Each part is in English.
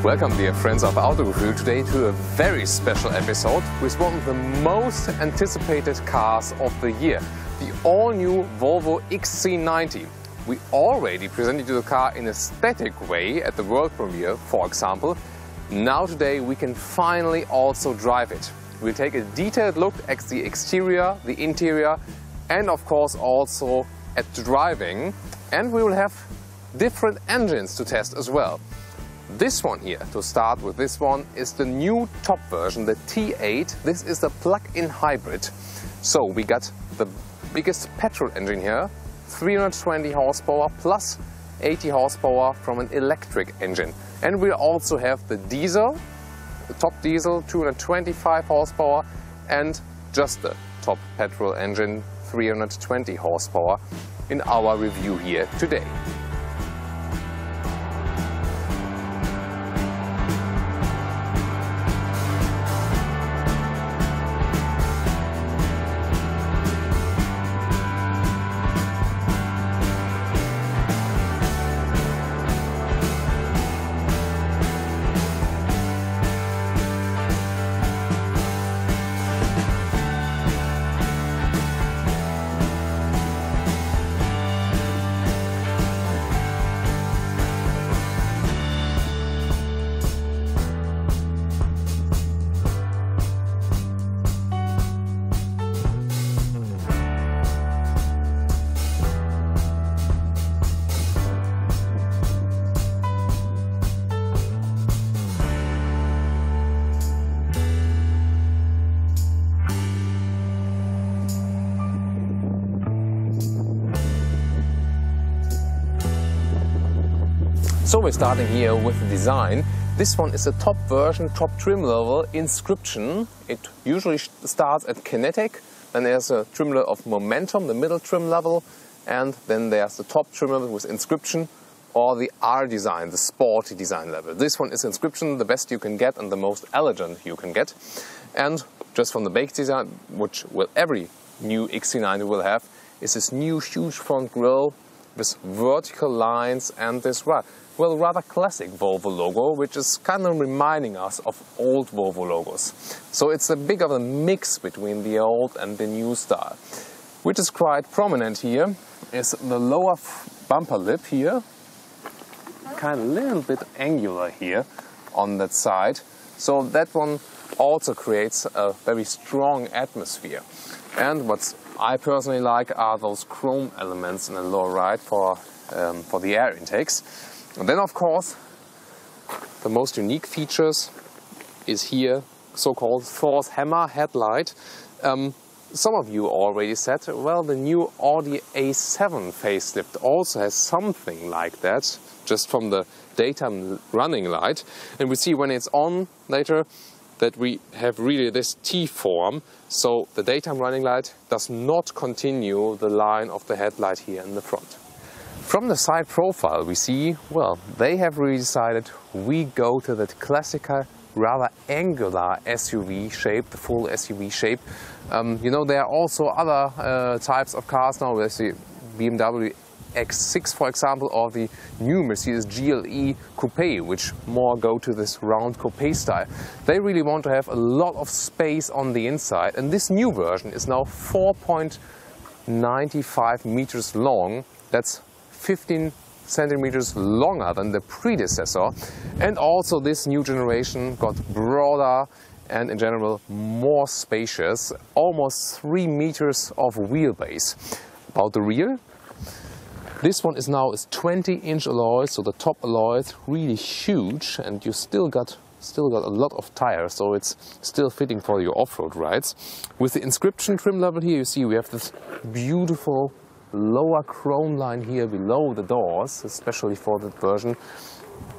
Welcome, dear friends of Auto Review, today to a very special episode with one of the most anticipated cars of the year, the all-new Volvo XC90. We already presented you the car in a static way at the world premiere, for example. Now today we can finally also drive it. We'll take a detailed look at the exterior, the interior, and of course also at the driving. And we will have different engines to test as well. This one here, to start with, this one is the new top version, the T8. This is the plug-in hybrid. So we got the biggest petrol engine here, 320 horsepower plus 80 horsepower from an electric engine. And we also have the diesel, the top diesel, 225 horsepower, and just the top petrol engine, 320 horsepower, in our review here today. So we're starting here with the design. This one is the top version, top trim level, Inscription. It usually starts at Kinetic, then there's a trim level of Momentum, the middle trim level, and then there's the top trim level with Inscription, or the R design, the sporty design level. This one is Inscription, the best you can get and the most elegant you can get. And just from the base design, which every new XC90 will have, is this new huge front grille with vertical lines and this rather classic Volvo logo, which is kind of reminding us of old Volvo logos. So it's a bit of a mix between the old and the new style. Which is quite prominent here is the lower bumper lip here, kind of a little bit angular here on that side. So that one also creates a very strong atmosphere. And what I personally like are those chrome elements in the lower right for the air intakes. And then, of course, the most unique features is here, so-called Thor's Hammer headlight. Some of you already said, well, the new Audi A7 facelift also has something like that, just from the daytime running light. And we see when it's on later that we have really this T-form, so the daytime running light does not continue the line of the headlight here in the front. From the side profile we see, well, they have really decided we go to that classical, rather angular SUV shape, the full SUV shape. You know, there are also other types of cars now. There's the BMW X6, for example, or the new Mercedes GLE Coupe, which more go to this round coupe style. They really want to have a lot of space on the inside, and this new version is now 4.95 meters long. That's 15 centimeters longer than the predecessor, and also this new generation got broader and in general more spacious, almost 3 meters of wheelbase. About the rear, this one is now 20-inch alloy, so the top alloy is really huge, and you still got a lot of tires, so it's still fitting for your off-road rides. With the Inscription trim level here, you see we have this beautiful lower chrome line here below the doors, especially for that version.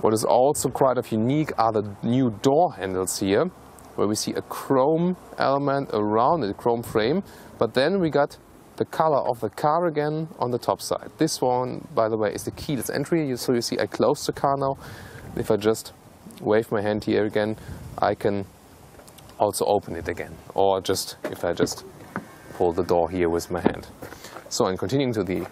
What is also quite unique are the new door handles here, where we see a chrome element around it, chrome frame, but then we got the color of the car again on the top side. This one, by the way, is the keyless entry, so you see I close the car now. If I just wave my hand here again, I can also open it again, or just if I just pull the door here with my hand. So, and continuing to the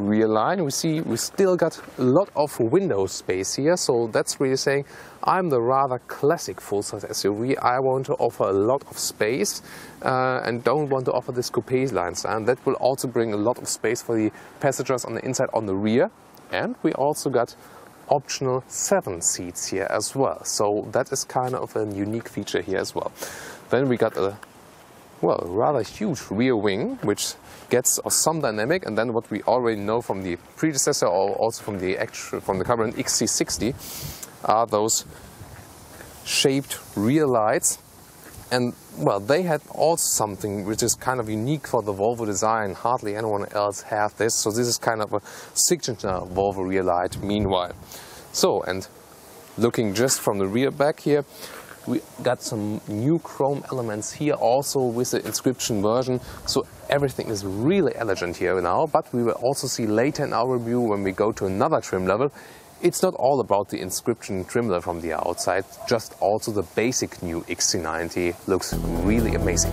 rear line. We see we still got a lot of window space here, so that's really saying I'm the rather classic full-size SUV. I want to offer a lot of space and don't want to offer this coupe line, and that will also bring a lot of space for the passengers on the inside, on the rear. And we also got optional 7 seats here as well, so that is kind of a unique feature here as well. Then we got a rather huge rear wing, which gets some dynamic, and then what we already know from the predecessor or also from the current XC60 are those shaped rear lights. And well, they had also something which is kind of unique for the Volvo design. Hardly anyone else has this, so this is kind of a signature Volvo rear light meanwhile. So, and looking just from the rear back here, we got some new chrome elements here also with the Inscription version, so everything is really elegant here now. But we will also see later in our review, when we go to another trim level, it's not all about the Inscription trim level from the outside, just also the basic new XC90 looks really amazing.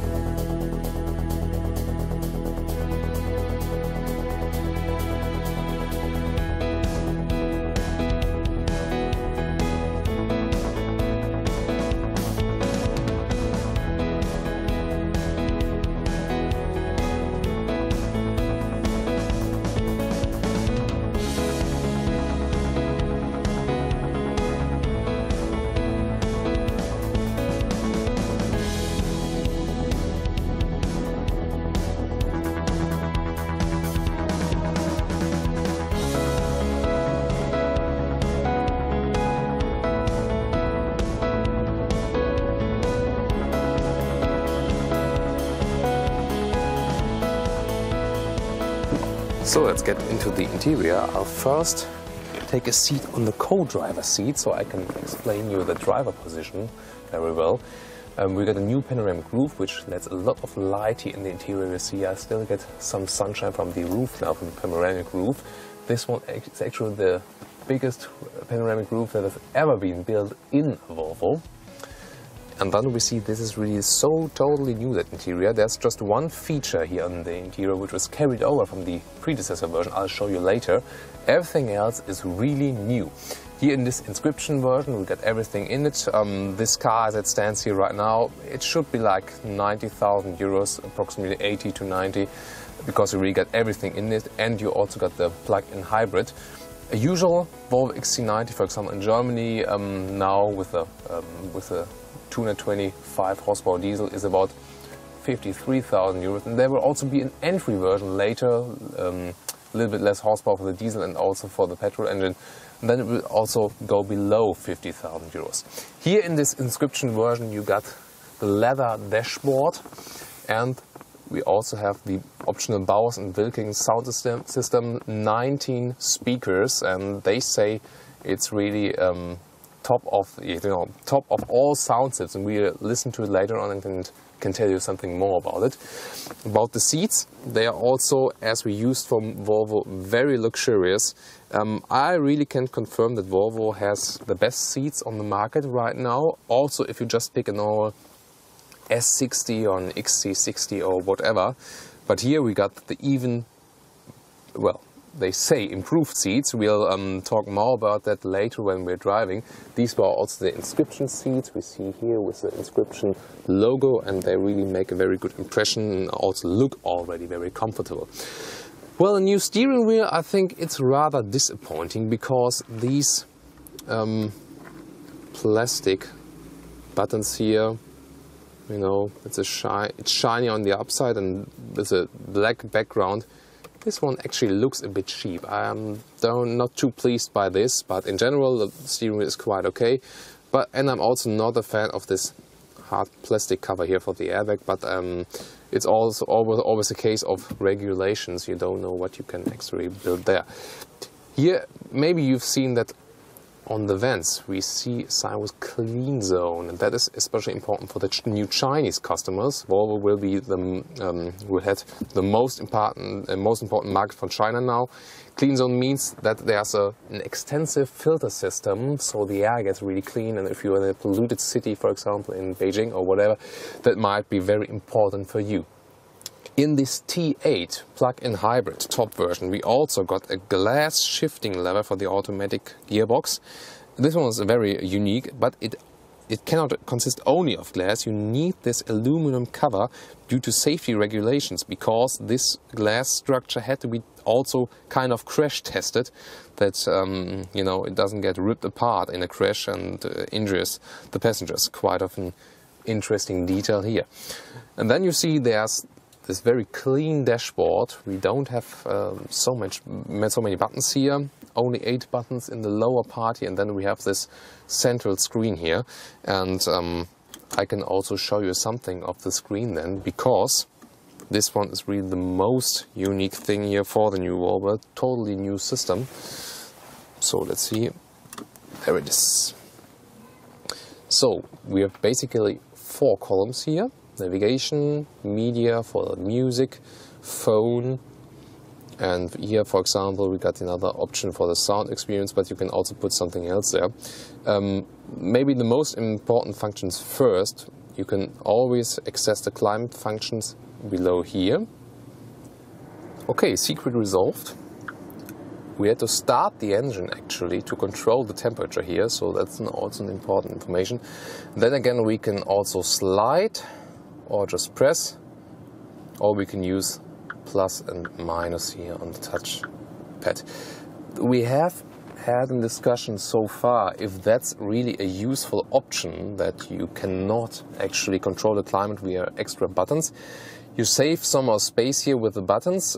So let's get into the interior. I'll first take a seat on the co-driver seat so I can explain you the driver position very well. We got a new panoramic roof which lets a lot of light here in the interior. You see I still get some sunshine from the roof now, from the panoramic roof. This one is actually the biggest panoramic roof that has ever been built in a Volvo. And then we see this is really so totally new, that interior. There's just one feature here on the interior which was carried over from the predecessor version. I'll show you later. Everything else is really new. Here in this Inscription version we got everything in it. This car as it stands here right now, it should be like 90,000 euros, approximately 80 to 90, because you really got everything in it, and you also got the plug-in hybrid. A usual Volvo XC90, for example, in Germany now with a 225 horsepower diesel is about 53,000 euros, and there will also be an entry version later, a little bit less horsepower for the diesel and also for the petrol engine. And then it will also go below 50,000 euros. Here in this Inscription version you got the leather dashboard, and we also have the optional Bowers and Wilkins sound system, 19 speakers, and they say it's really top of all sound systems. We listen to it later on and can tell you something more about it. About the seats, they are also, as we used from Volvo, very luxurious. I really can confirm that Volvo has the best seats on the market right now. Also, if you just pick an old S60 or an XC60 or whatever. But here we got the even, well, they say improved seats. We'll talk more about that later when we're driving. These were also the Inscription seats we see here with the Inscription logo, and they really make a very good impression and also look already very comfortable. Well, the new steering wheel, I think it's rather disappointing, because these plastic buttons here, you know, it's shiny on the upside and with a black background. This one actually looks a bit cheap. I'm not too pleased by this, but in general the steering wheel is quite okay. And I'm also not a fan of this hard plastic cover here for the airbag, but it's also always a case of regulations. You don't know what you can actually build there. Here, maybe you've seen that on the vents we see a sign with clean zone, and that is especially important for the new Chinese customers. Volvo will be will have the most important market for China now. Clean zone means that there's an extensive filter system, so the air gets really clean, and if you're in a polluted city, for example in Beijing or whatever, that might be very important for you. In this T8 plug-in hybrid top version, we also got a glass shifting lever for the automatic gearbox. This one is very unique, but it cannot consist only of glass. You need this aluminum cover due to safety regulations, because this glass structure had to be also kind of crash tested, that you know, it doesn't get ripped apart in a crash and injures the passengers. Quite often interesting detail here. And then you see there's this very clean dashboard. We don't have so many buttons here, only 8 buttons in the lower part here, and then we have this central screen here. And I can also show you something of the screen then, because this one is really the most unique thing here for the new Volvo, totally new system. So let's see, there it is. So we have basically 4 columns here: navigation, media for music, phone, and here, for example, we got another option for the sound experience, but you can also put something else there. Maybe the most important functions first. You can always access the climate functions below here. Okay, secret resolved. We had to start the engine actually to control the temperature here, so that's also an important information. Then again, we can also slide or just press, or we can use plus and minus here on the touch pad. We have had a discussion so far if that's really a useful option, that you cannot actually control the climate via extra buttons. You save some more space here with the buttons,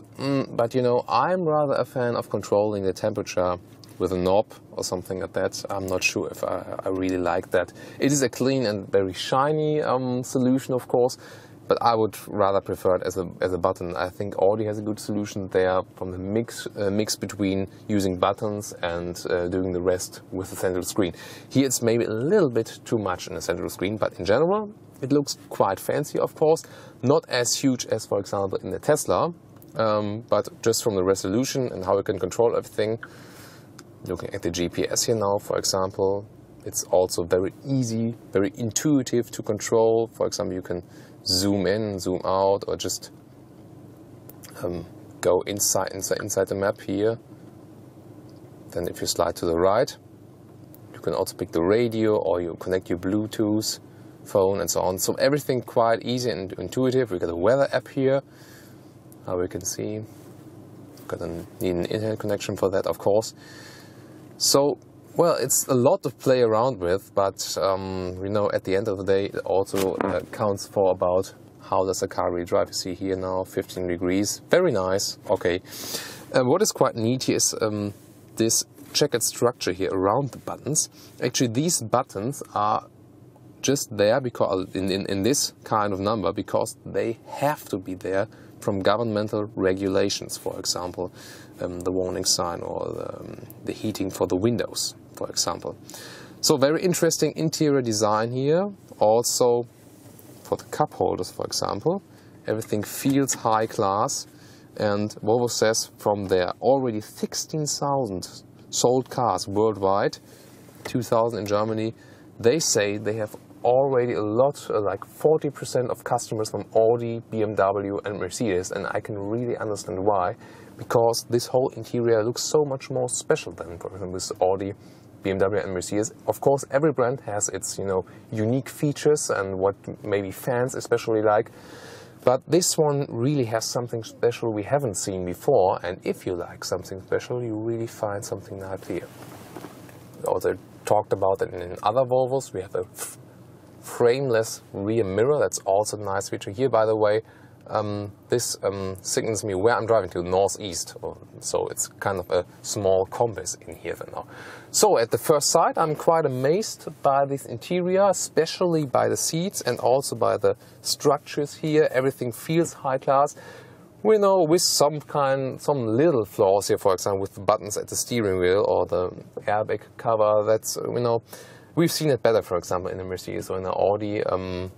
but you know, I'm rather a fan of controlling the temperature with a knob or something like that. I'm not sure if I really like that. It is a clean and very shiny solution, of course, but I would rather prefer it as a button. I think Audi has a good solution there from the mix between using buttons and doing the rest with the central screen. Here it's maybe a little bit too much in the central screen, but in general it looks quite fancy, of course. Not as huge as, for example, in the Tesla, but just from the resolution and how you can control everything. Looking at the GPS here now, for example, it's also very easy, very intuitive to control. For example, you can zoom in, zoom out, or just go inside the map here. Then if you slide to the right, you can also pick the radio, or you connect your Bluetooth phone and so on. So everything quite easy and intuitive. We got a weather app here, how we can see. Need an internet connection for that, of course. So, well, it's a lot to play around with, but we know at the end of the day it also counts for about how does a car really drive. You see here now 15 degrees, very nice, okay. What is quite neat here is this checkered structure here around the buttons. Actually, these buttons are just there because in this kind of number, because they have to be there from governmental regulations, for example, the warning sign or the heating for the windows, for example. So very interesting interior design here. Also for the cup holders, for example, everything feels high class. And Volvo says from their already 16,000 sold cars worldwide, 2,000 in Germany, they say they have already a lot, like 40% of customers from Audi, BMW and Mercedes, and I can really understand why, because this whole interior looks so much more special than, for example, with Audi, BMW and Mercedes. Of course, every brand has its, you know, unique features and what maybe fans especially like, but this one really has something special we haven't seen before, and if you like something special, you really find something nice here. We also talked about it in other Volvos. We have a frameless rear mirror. That's also a nice feature here, by the way. This signals me where I'm driving to, northeast, so it's kind of a small compass in here for now. So at the first sight, I'm quite amazed by this interior, especially by the seats and also by the structures here. Everything feels high class. We know with some little flaws here, for example, with the buttons at the steering wheel or the airbag cover. That's, you know, we've seen it better, for example, in the Mercedes or in the Audi,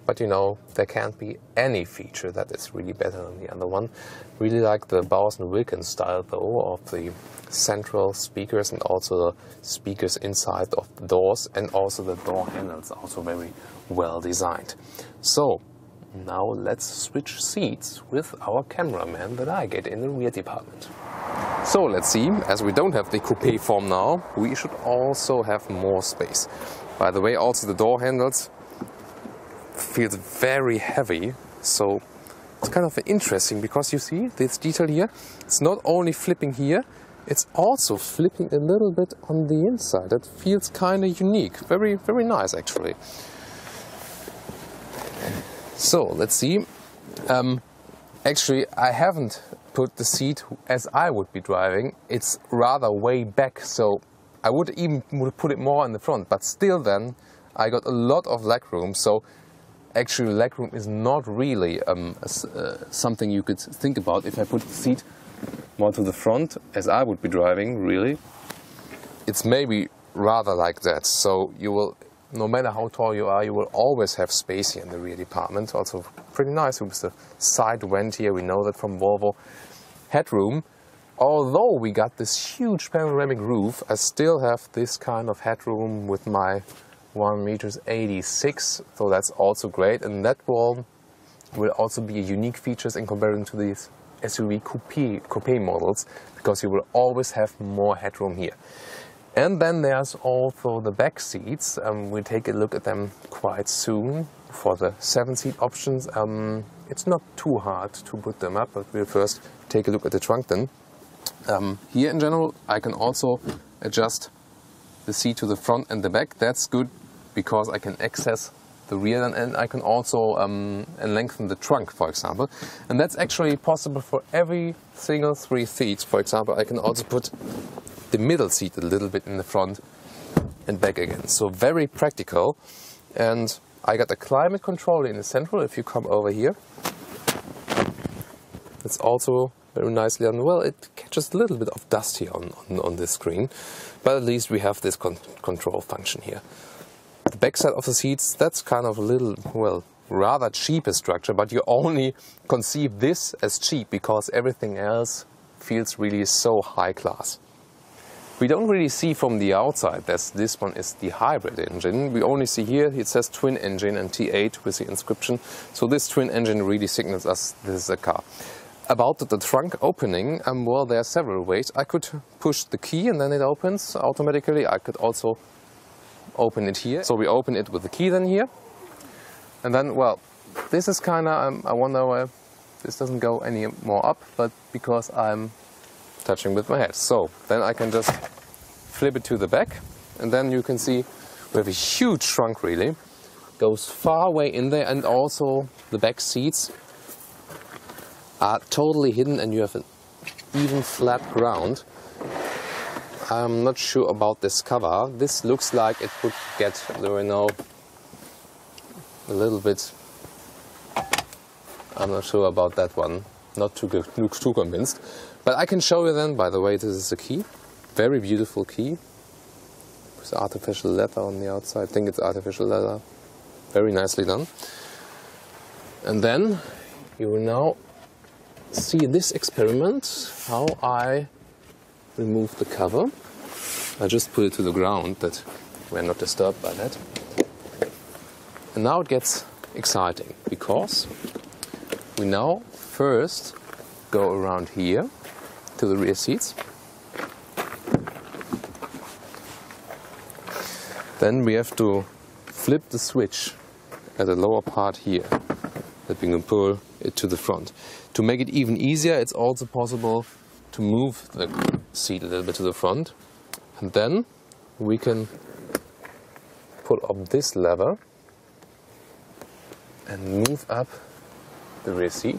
but you know, there can't be any feature that is really better than the other one. Really like the Bowers & Wilkins style, though, of the central speakers and also the speakers inside of the doors, and also the door handles, also very well designed. So, Now let's switch seats with our cameraman that I get in the rear department. So let's see, as we don't have the coupe form now, we should also have more space. By the way, also the door handles feels very heavy, so it's kind of interesting because you see this detail here. It's not only flipping here, it's also flipping a little bit on the inside. That feels kind of unique, very, very nice actually. So let's see. Actually, I haven't put the seat as I would be driving. It's rather way back, so I would put it more in the front, but still then I got a lot of legroom. So actually legroom is not really something you could think about if I put the seat more to the front as I would be driving, really. It's maybe rather like that. So you will, no matter how tall you are, you will always have space here in the rear department. Also pretty nice with the side vent here, we know that from Volvo. Headroom. Although we got this huge panoramic roof, I still have this kind of headroom with my 1.86 m, so that's also great. And that will also be a unique features in comparison to these SUV coupe models, because you will always have more headroom here. And then there's also the back seats. We'll take a look at them quite soon for the 7-seat options. It's not too hard to put them up, but we'll first take a look at the trunk then. Here in general, I can also adjust the seat to the front and the back. That's good because I can access the rear, and I can also lengthen the trunk, for example. And that's actually possible for every single 3 seats. For example, I can also put the middle seat a little bit in the front and back again. So very practical. And I got a climate control in the central. If you come over here, it's also very nicely done. Well, it catches a little bit of dust here on this screen, but at least we have this control function here. The back side of the seats, that's kind of a little, well, rather cheaper structure, but you only conceive this as cheap because everything else feels really so high class. We don't really see from the outside that this one is the hybrid engine. We only see here it says twin engine and T8 with the inscription. So this twin engine really signals us this is a car. About the trunk opening, well, there are several ways. I could push the key and then it opens automatically. I could also open it here. So we open it with the key then here. And then, well, this is kind of, I wonder why this doesn't go any more up, but because I'm touching with my head. So then I can just flip it to the back, and then you can see we have a huge trunk really. Goes far away in there, and also the back seats are totally hidden and you have an even flat ground. I'm not sure about this cover. This looks like it would get, you know, a little bit. I'm not sure about that one. Not too convinced. But I can show you then, by the way, this is a key. Very beautiful key. With artificial leather on the outside. I think it's artificial leather. Very nicely done. And then you will now see this experiment, how I remove the cover. I just put it to the ground that we're not disturbed by that. And now it gets exciting because we now first go around here to the rear seats. Then we have to flip the switch at the lower part here, that we can pull it to the front. To make it even easier, it's also possible to move the seat a little bit to the front, and then we can pull up this lever and move up the rear seat.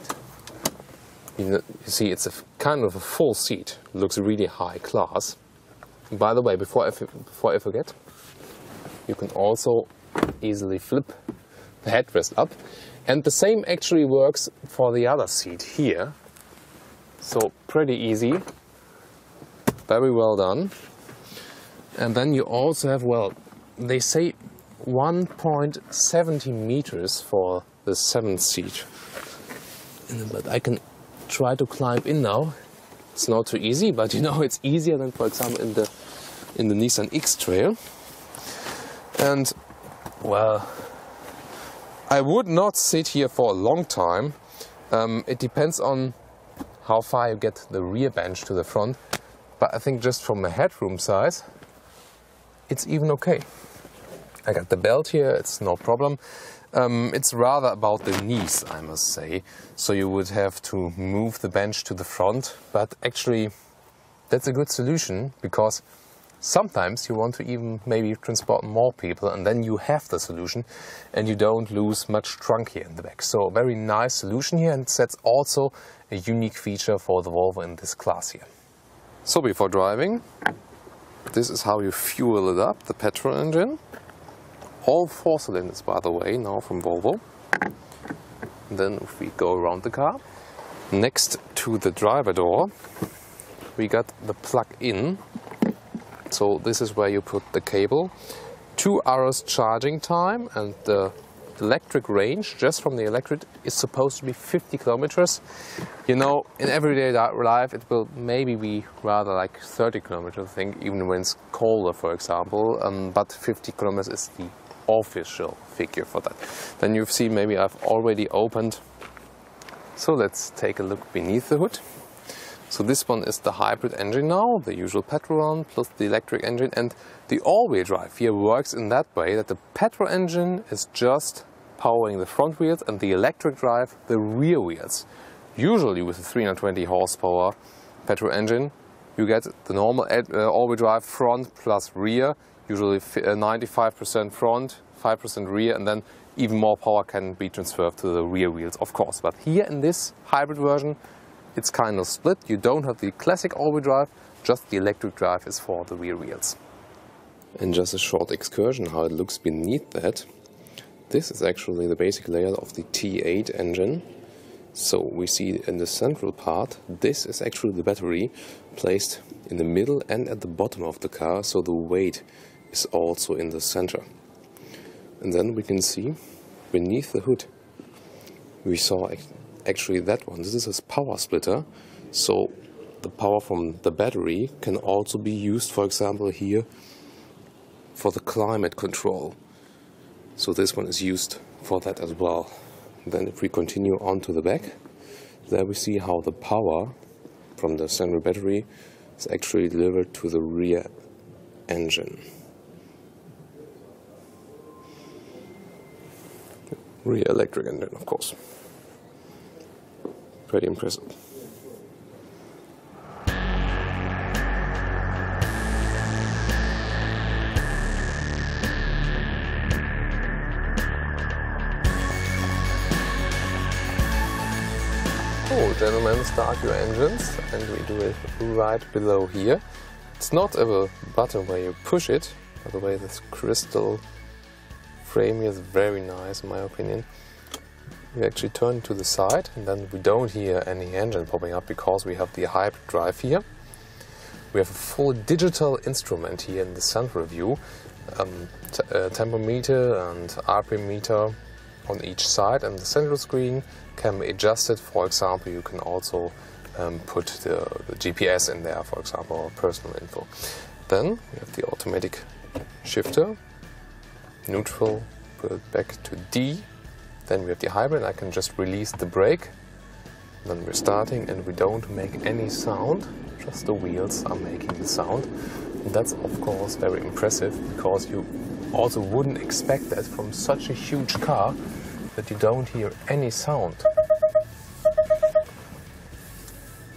You see, it's a kind of a full seat. It looks really high class. And by the way, before I forget, you can also easily flip the headrest up. And the same actually works for the other seat here. So pretty easy. Very well done. And then you also have, well, they say 1.70 meters for the 7th seat. But I can try to climb in now. It's not too easy, but you know, it's easier than, for example, in the Nissan X-Trail. And well, I would not sit here for a long time. It depends on how far you get the rear bench to the front, but I think just from a headroom size, it's even okay. I got the belt here, it's no problem. It's rather about the knees, I must say. So you would have to move the bench to the front, but actually that's a good solution, because sometimes you want to even maybe transport more people, and then you have the solution and you don't lose much trunk here in the back. So a very nice solution here, and that's also a unique feature for the Volvo in this class here. So before driving, this is how you fuel it up, the petrol engine. All 4 cylinders, by the way, now from Volvo. And then if we go around the car, next to the driver door, we got the plug-in. So this is where you put the cable. 2 hours charging time, and the electric range just from the electric is supposed to be 50 kilometers. You know, in everyday life it will maybe be rather like 30 kilometers, I think, even when it's colder, for example. But 50 kilometers is the official figure for that. Then you've seen, maybe I've already opened. So let's take a look beneath the hood. So this one is the hybrid engine now, the usual petrol one plus the electric engine, and the all-wheel drive here works in that way that the petrol engine is just powering the front wheels and the electric drive the rear wheels. Usually with a 320 horsepower petrol engine you get the normal all-wheel drive front plus rear, usually 95% front, 5% rear, and then even more power can be transferred to the rear wheels, of course. But here in this hybrid version it's kind of split. You don't have the classic all-wheel drive, just the electric drive is for the rear wheels. And just a short excursion how it looks beneath that. This is actually the basic layout of the T8 engine. So we see in the central part, this is actually the battery placed in the middle and at the bottom of the car, so the weight is also in the center. And then we can see beneath the hood, we saw actually that one. This is a power splitter, so the power from the battery can also be used, for example, here for the climate control. So this one is used for that as well. Then if we continue on to the back, there we see how the power from the central battery is actually delivered to the rear engine. Rear electric engine, of course. Pretty impressive. So, gentlemen, start your engines, and we do it right below here. It's not a button where you push it. By the way, this crystal frame here is very nice in my opinion. We actually turn to the side, and then we don't hear any engine popping up because we have the hybrid drive here. We have a full digital instrument here in the central view, tempometer and RPM meter on each side, and the central screen can be adjusted. For example, you can also put the GPS in there, for example, or personal info. Then we have the automatic shifter, neutral, put it back to D. Then we have the hybrid, I can just release the brake. Then we're starting and we don't make any sound, just the wheels are making the sound. And that's of course very impressive, because you also wouldn't expect that from such a huge car, that you don't hear any sound.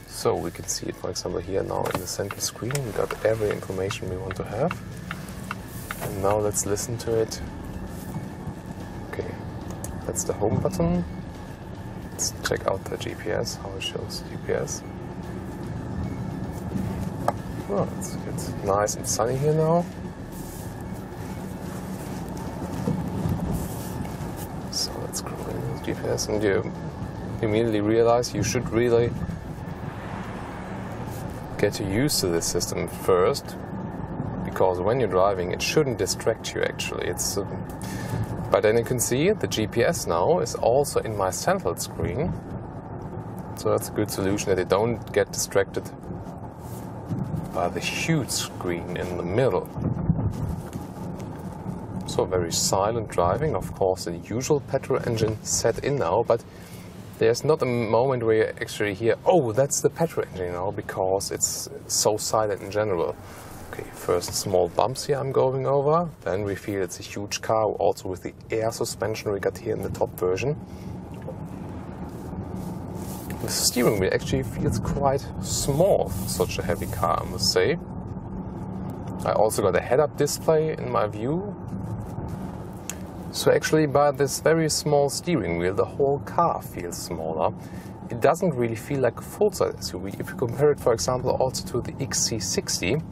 So we can see it, for example, here now in the central screen. We got every information we want to have. And now let's listen to it. Okay. That's the home button. Let's check out the GPS, how it shows GPS. Oh, it's nice and sunny here now. So let's scroll in the GPS, and you immediately realize you should really get used to this system first, because when you're driving it shouldn't distract you actually. But then you can see the GPS now is also in my central screen. So that's a good solution, that they don't get distracted by the huge screen in the middle. So also very silent driving. Of course, the usual petrol engine set in now, but there's not a moment where you actually hear, oh, that's the petrol engine now, because it's so silent in general. Okay, first small bumps here I'm going over, then we feel it's a huge car, also with the air suspension we got here in the top version. The steering wheel actually feels quite small for such a heavy car, I must say. I also got a head-up display in my view. So actually by this very small steering wheel, the whole car feels smaller. It doesn't really feel like a full-size SUV. If you compare it, for example, also to the XC90,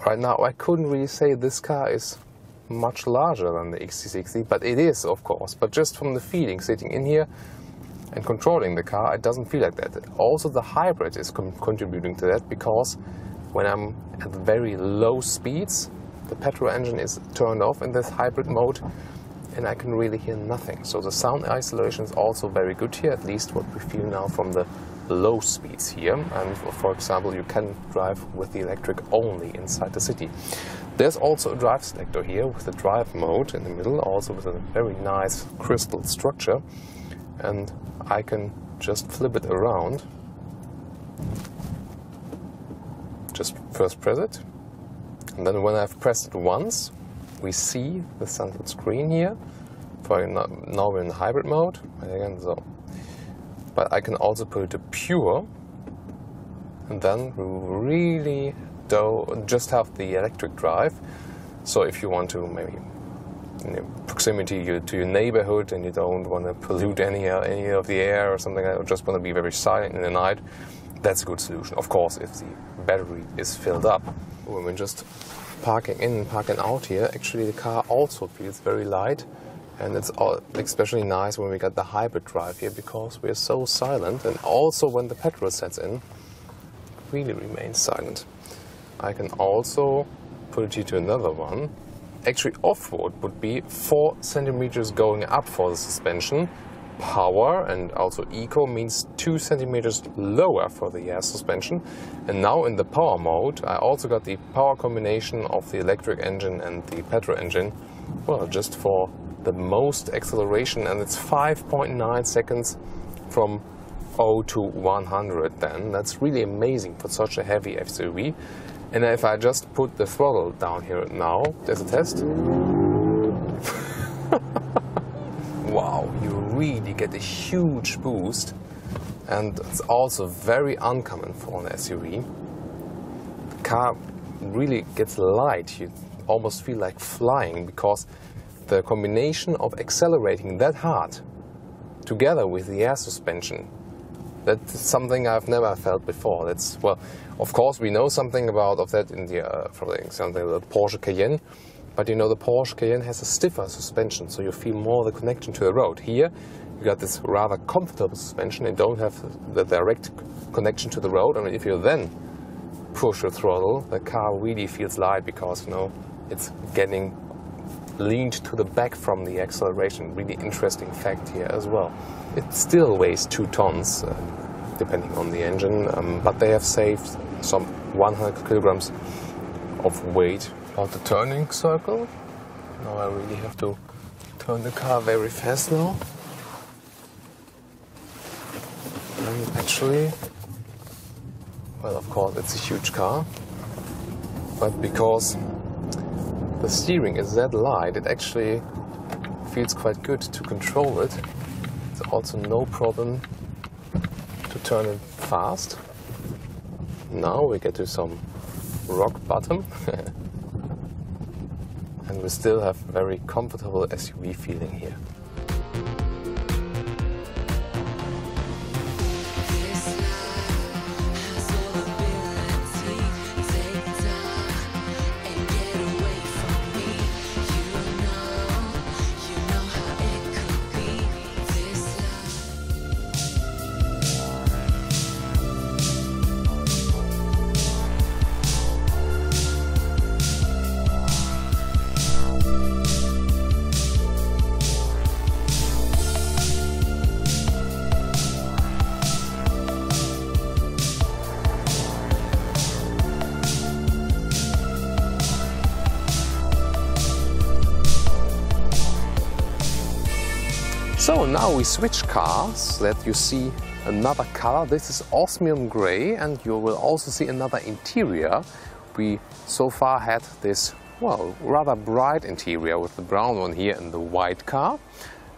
right now I couldn't really say this car is much larger than the XC60, but it is, of course. But just from the feeling, sitting in here and controlling the car, it doesn't feel like that. Also the hybrid is contributing to that, because when I'm at very low speeds, the petrol engine is turned off in this hybrid mode and I can really hear nothing. So the sound isolation is also very good here, at least what we feel now from the low speeds here. And for example, you can drive with the electric only inside the city. There's also a drive selector here with the drive mode in the middle, also with a very nice crystal structure. And I can just flip it around. Just first press it. And then when I've pressed it once, we see the central screen here. Now we're in hybrid mode. Again, but I can also put it to pure. And then we really just have the electric drive. So if you want to maybe proximity to your neighborhood and you don't want to pollute any of the air or something like that, or just want to be very silent in the night, that's a good solution. Of course, if the battery is filled up. When we're just parking in and parking out here, actually the car also feels very light, and it's especially nice when we got the hybrid drive here, because we're so silent, and also when the petrol sets in, it really remains silent. I can also put it here to another one. Actually, off-road would be 4 centimeters going up for the suspension. Power and also eco means 2 centimeters lower for the air suspension. And now in the power mode, I also got the power combination of the electric engine and the petrol engine. Well, just for the most acceleration, and it's 5.9 seconds from 0 to 100 then. That's really amazing for such a heavy SUV. And if I just put the throttle down here now, there's a test. Wow, you really get a huge boost, and it's also very uncommon for an SUV. The car really gets light, you almost feel like flying, because the combination of accelerating that hard together with the air suspension, that's something I've never felt before. That's, well, of course we know something of that in the, for example, the Porsche Cayenne. But you know, the Porsche Cayenne has a stiffer suspension, so you feel more the connection to the road. Here, you got this rather comfortable suspension and don't have the direct connection to the road. I mean, if you then push the throttle, the car really feels light, because, you know, it's getting leaned to the back from the acceleration. Really interesting fact here as well. It still weighs 2 tons, depending on the engine, but they have saved some 100 kilograms of weight. About the turning circle. Now I really have to turn the car very fast now. And actually, well, of course it's a huge car, but because the steering is that light, it actually feels quite good to control it. It's also no problem to turn it fast. Now we get to some rock bottom. And we still have very comfortable SUV feeling here. So now we switch cars, that you see another color. This is osmium gray, and you will also see another interior. We so far had this, well, rather bright interior with the brown one here and the white car.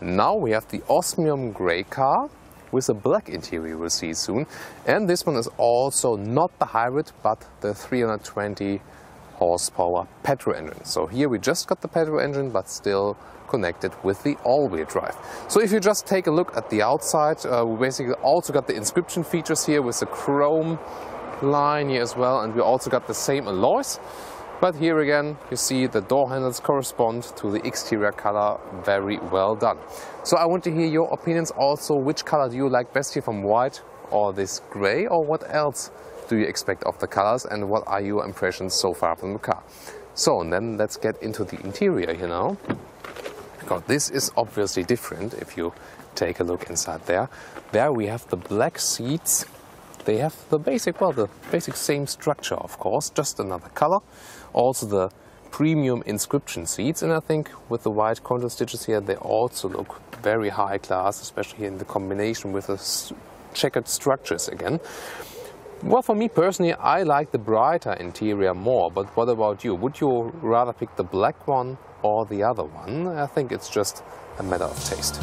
Now we have the osmium gray car with a black interior, we'll see soon. And this one is also not the hybrid, but the 320 horsepower petrol engine. So here we just got the petrol engine, but still connected with the all-wheel drive. So if you just take a look at the outside, we basically also got the Inscription features here with the chrome line here as well, and we also got the same alloys. But here again, you see the door handles correspond to the exterior color. Very well done. So I want to hear your opinions also. Which color do you like best here, from white or this gray, or what else do you expect of the colors, and what are your impressions so far from the car? So and then let's get into the interior here now, because this is obviously different. If you take a look inside there, we have the black seats. They have the basic, well, the basic same structure, of course, just another color. Also the premium Inscription seats, and I think with the white contour stitches here, they also look very high class, especially in the combination with the checkered structures again. Well, for me personally, I like the brighter interior more, but what about you? Would you rather pick the black one or the other one? I think it's just a matter of taste.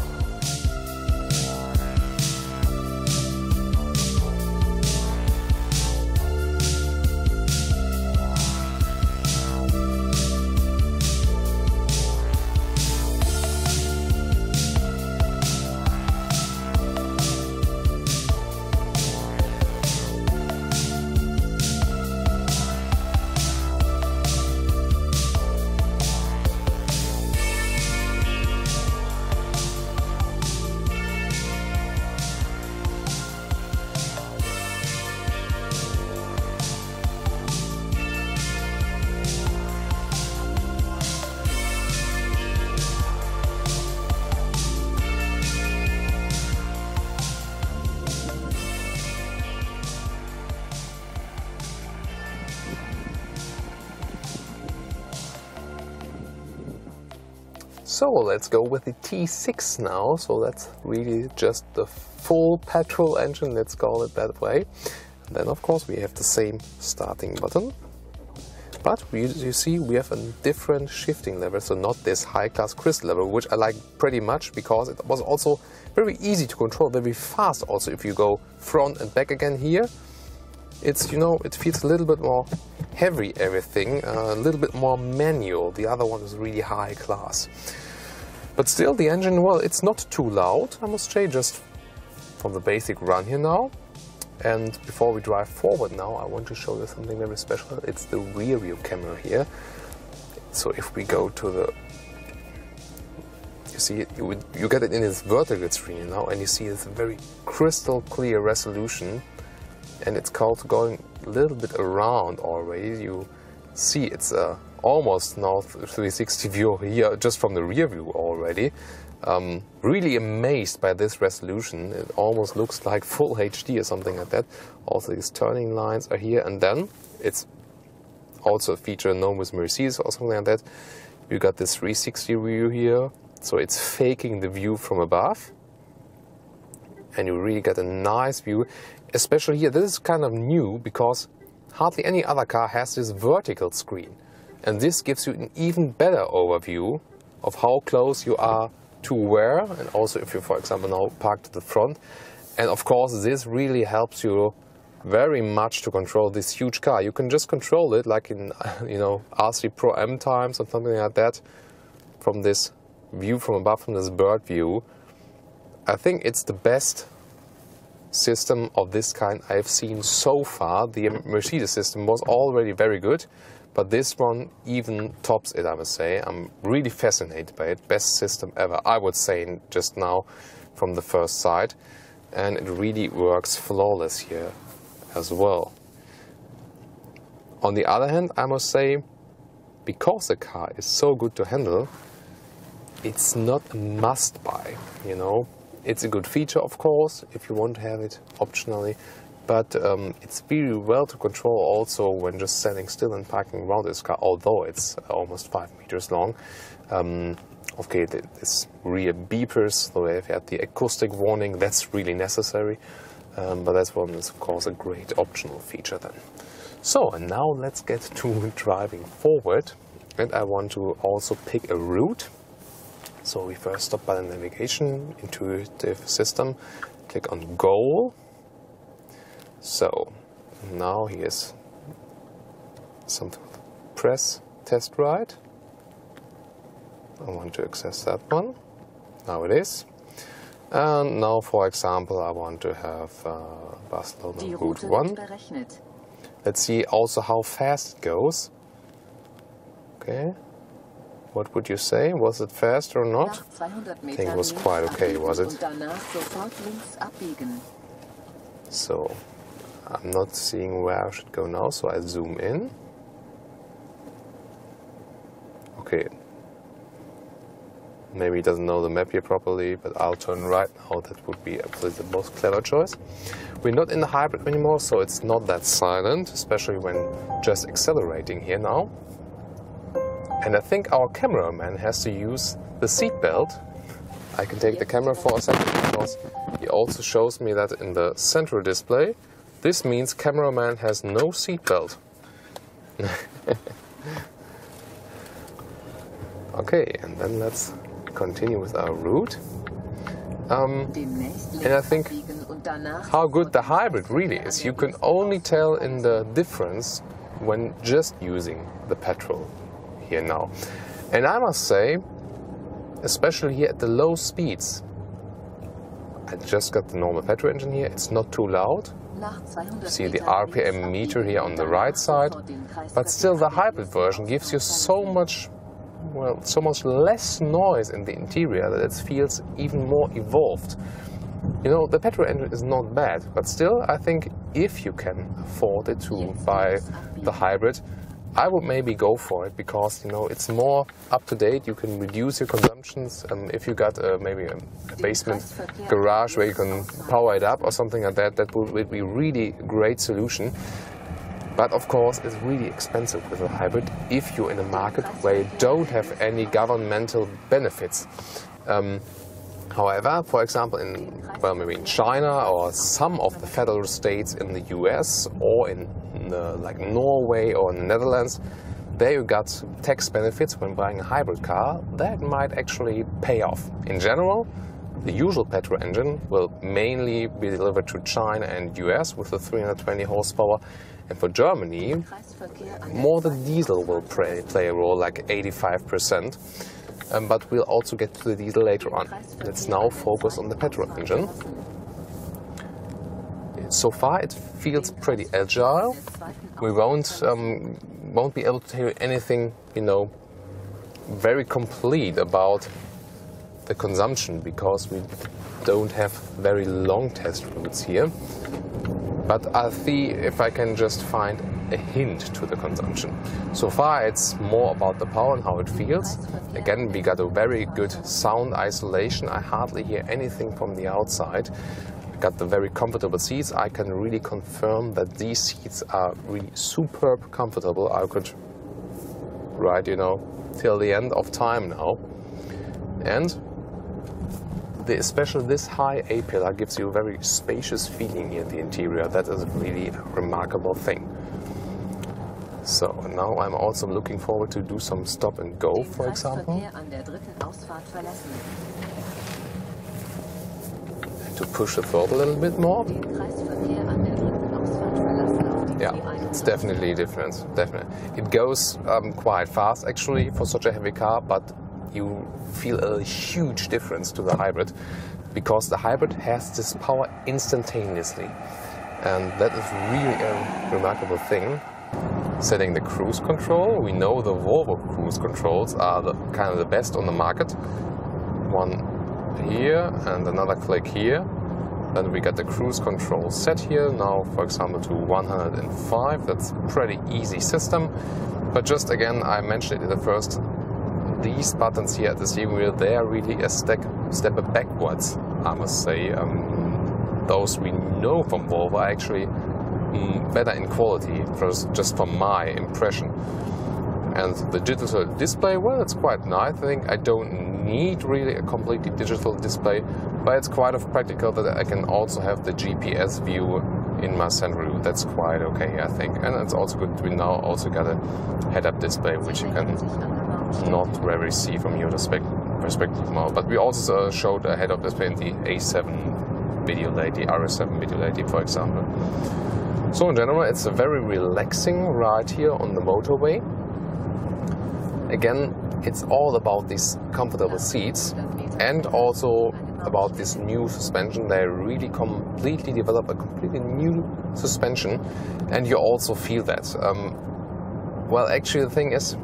So let's go with the T6 now. So that's really just the full petrol engine, let's call it that way. And then of course we have the same starting button, but you see we have a different shifting level, so not this high-class crystal level, which I like pretty much because it was also very easy to control, very fast also. If you go front and back again here, it's, you know, it feels a little bit more heavy, everything, a little bit more manual. The other one is really high class. But still the engine, well, it's not too loud, I must say, just from the basic run here now. And before we drive forward now, I want to show you something very special. It's the rear view camera here. So if we go to the, you see, you get it in its vertical screen now, and you see it's a very crystal clear resolution. And it's called going a little bit around already. You see it's almost now 360 view here just from the rear view already. Really amazed by this resolution. It almost looks like full HD or something like that. Also these turning lines are here, and then it's also a feature known with Mercedes or something like that. You got this 360 view here, so it's faking the view from above, and you really get a nice view. Especially here, this is kind of new because hardly any other car has this vertical screen. And this gives you an even better overview of how close you are to where, and also if you, for example, now park to the front. And of course, this really helps you very much to control this huge car. You can just control it like in, you know, R3 Pro M times or something like that, from this view from above, from this bird view. I think it's the best system of this kind I've seen so far. The Mercedes system was already very good, but this one even tops it, I must say. I'm really fascinated by it. Best system ever, I would say, just now from the first sight. And it really works flawless here as well. On the other hand, I must say, because the car is so good to handle, it's not a must-buy, you know. It's a good feature, of course, if you want to have it optionally, but it's really well to control also when just standing still and parking around this car, although it's almost 5 meters long. Okay, this rear beepers, so they've had the acoustic warning, that's really necessary. But that one is of course a great optional feature then. So, and now let's get to driving forward. And I want to also pick a route. So we first stop by the navigation, intuitive system, click on goal. So now here's something, press test ride. I want to access that one. Now it is. And now, for example, I want to have Barcelona Route 1. Let's see also how fast it goes. Okay. What would you say? Was it fast or not? I think it was quite okay, was it? So, I'm not seeing where I should go now, so I zoom in. Okay. Maybe he doesn't know the map here properly, but I'll turn right now. That would be absolutely the most clever choice. We're not in the hybrid anymore, so it's not that silent, especially when just accelerating here now. And I think our cameraman has to use the seatbelt. I can take the camera for a second because he also shows me that in the central display. This means cameraman has no seatbelt. Okay, and then let's continue with our route. And I think how good the hybrid really is. You can only tell in the difference when just using the petrol here now. And I must say, especially here at the low speeds, I just got the normal petrol engine here, it's not too loud. See the RPM meter here on the right side, but still the hybrid version gives you so much, well, so much less noise in the interior that it feels even more evolved. You know, the petrol engine is not bad, but still I think if you can afford it to buy the hybrid, I would maybe go for it because, you know, it's more up to date. You can reduce your consumptions. If you got maybe a basement garage where you can power it up or something like that, that would be really a great solution. But of course, it's really expensive with a hybrid if you're in a market where you don't have any governmental benefits. However, for example, maybe in China or some of the federal states in the US or in like Norway or in the Netherlands, there you got tax benefits when buying a hybrid car. That might actually pay off. In general, the usual petrol engine will mainly be delivered to China and US with the 320 horsepower. And for Germany, more the diesel will play a role, like 85%. But we'll also get to the diesel later on. Let's now focus on the petrol engine. So far it feels pretty agile. We won't be able to tell you anything, you know, very complete about the consumption because we don't have very long test routes here. But I'll see if I can just find a hint to the consumption. So far it's more about the power and how it feels. Again, we got a very good sound isolation. I hardly hear anything from the outside. Got the very comfortable seats. I can really confirm that these seats are really superb comfortable. I could ride, you know, till the end of time now. And especially this high A-pillar gives you a very spacious feeling here in the interior. That is really a remarkable thing. So now I'm also looking forward to do some stop and go, for example. To push the throttle a little bit more. Yeah, it's definitely a difference. Definitely, it goes quite fast actually for such a heavy car, but you feel a huge difference to the hybrid because the hybrid has this power instantaneously, and that is really a remarkable thing. Setting the cruise control, we know the Volvo cruise controls are kind of the best on the market. One here and another click here. Then we got the cruise control set here, now for example to 105, that's a pretty easy system. But just again, I mentioned it in the first, these buttons here at the steering wheel, they are really a step backwards, I must say. Those we know from Volvo are actually better in quality, just from my impression. And the digital display, well, it's quite nice. I think I don't need really a completely digital display, but it's quite practical that I can also have the GPS view in my center view. That's quite okay, I think. And it's also good we now also got a head-up display, which you can not really see from your perspective now. But we also showed a head-up display in the A7 video late, the RS7 video late, for example. So in general, it's a very relaxing ride here on the motorway. Again, it's all about these comfortable seats and also about this new suspension. They really completely develop a completely new suspension, and you also feel that. Well, actually the thing is,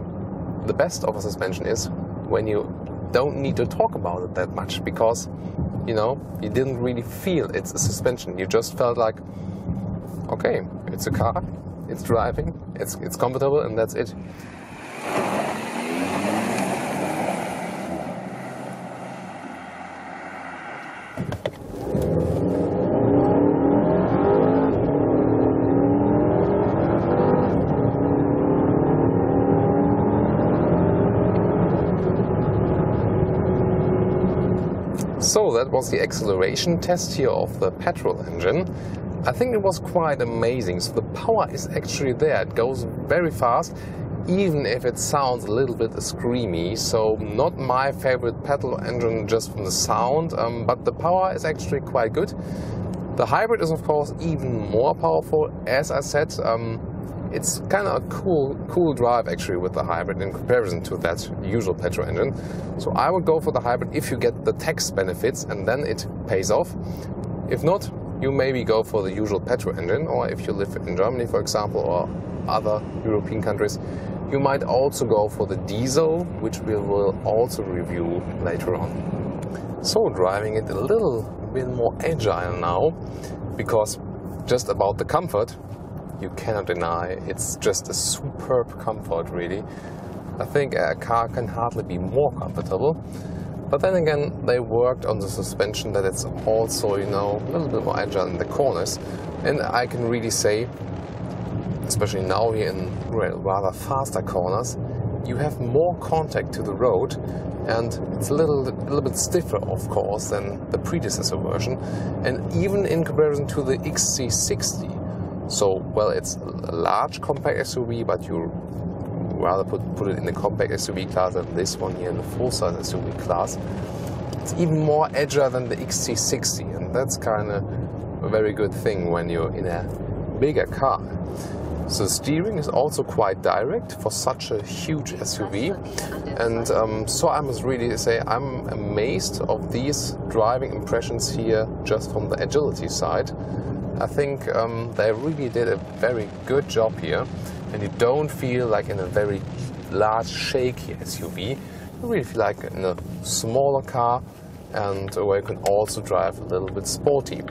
the best of a suspension is when you don't need to talk about it that much, because you know, you didn't really feel it's a suspension. You just felt like, okay, it's a car, it's driving, it's comfortable, and that's it. So that was the acceleration test here of the petrol engine. I think it was quite amazing. So the power is actually there. It goes very fast, even if it sounds a little bit screamy. So not my favorite petrol engine just from the sound, but the power is actually quite good. The hybrid is of course even more powerful. As I said, it's kind of a cool drive actually with the hybrid in comparison to that usual petrol engine. So I would go for the hybrid if you get the tax benefits, and then it pays off. If not, you maybe go for the usual petrol engine, or if you live in Germany, for example, or other European countries, you might also go for the diesel, which we will also review later on. So driving it a little bit more agile now, because just about the comfort, you cannot deny it's just a superb comfort, really. I think a car can hardly be more comfortable. But then again, they worked on the suspension that it's also, you know, a little bit more agile in the corners. And I can really say, especially now here in rather faster corners, you have more contact to the road, and it's a little bit stiffer, of course, than the predecessor version, and even in comparison to the XC90. So, well, it's a large compact SUV, but you rather put it in the compact SUV class than this one here in the full-size SUV class. It's even more agile than the XC90, and that's kind of a very good thing when you're in a bigger car. So the steering is also quite direct for such a huge SUV, and so I must really say I'm amazed of these driving impressions here just from the agility side. I think they really did a very good job here, and you don't feel like in a very large shaky SUV. You really feel like in a smaller car, and where you can also drive a little bit sporty.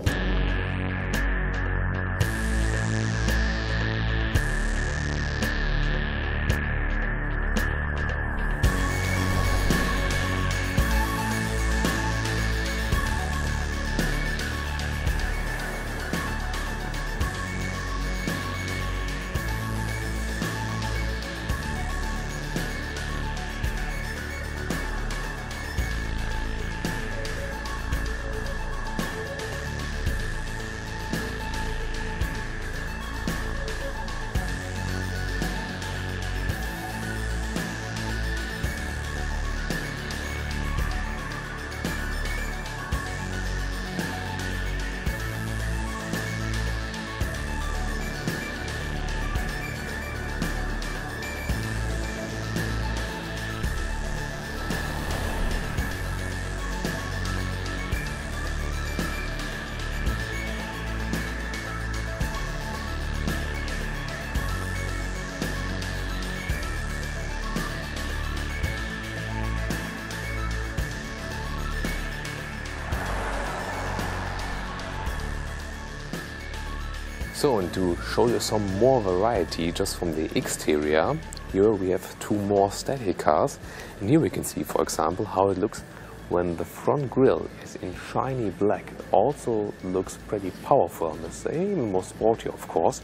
So, and to show you some more variety just from the exterior, here we have two more static cars, and here we can see, for example, how it looks when the front grille is in shiny black. It also looks pretty powerful on the same, more sporty of course,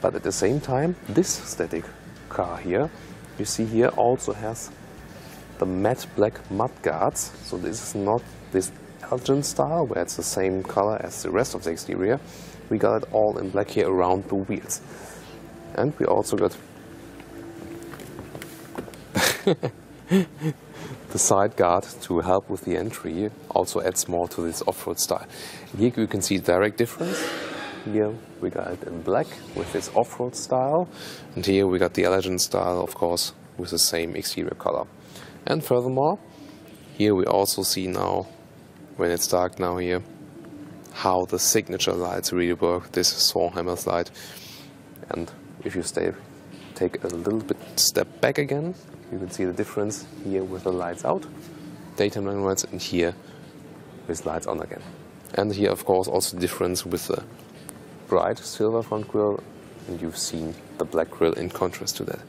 but at the same time this static car here you see here, also has the matte black mud guards. So this is not this Elgin style where it's the same color as the rest of the exterior. We got it all in black here around the wheels. And we also got the side guard to help with the entry. Also adds more to this off-road style. Here you can see direct difference. Here we got it in black with this off-road style, and here we got the Legend style, of course, with the same exterior color. And furthermore, here we also see now, when it's dark now here, how the signature lights really work. This is Swanhammer's light. And if you take a little bit step back again, you can see the difference here with the lights out, daytime running lights, and here with lights on again. And here, of course, also the difference with the bright silver front grille, and you've seen the black grille in contrast to that.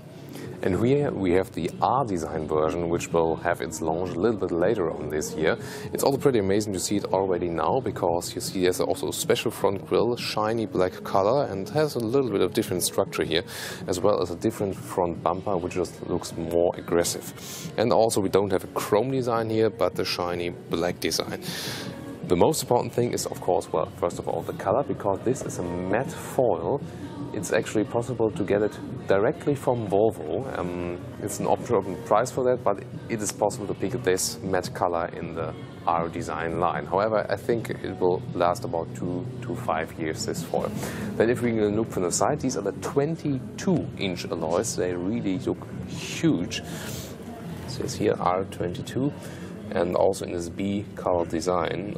And here we have the R-Design version, which will have its launch a little bit later on this year. It's also pretty amazing to see it already now, because you see there's also a special front grille, shiny black color, and has a little bit of different structure here, as well as a different front bumper, which just looks more aggressive. And also we don't have a chrome design here, but the shiny black design. The most important thing is, of course, well, first of all, the color, because this is a matte foil. It's actually possible to get it directly from Volvo. It's an optional price for that, but it is possible to pick this matte color in the R-Design line. However, I think it will last about 2 to 5 years, this foil. Then if we look from the side, these are the 22-inch alloys. They really look huge. It says here R22. And also in this B color design,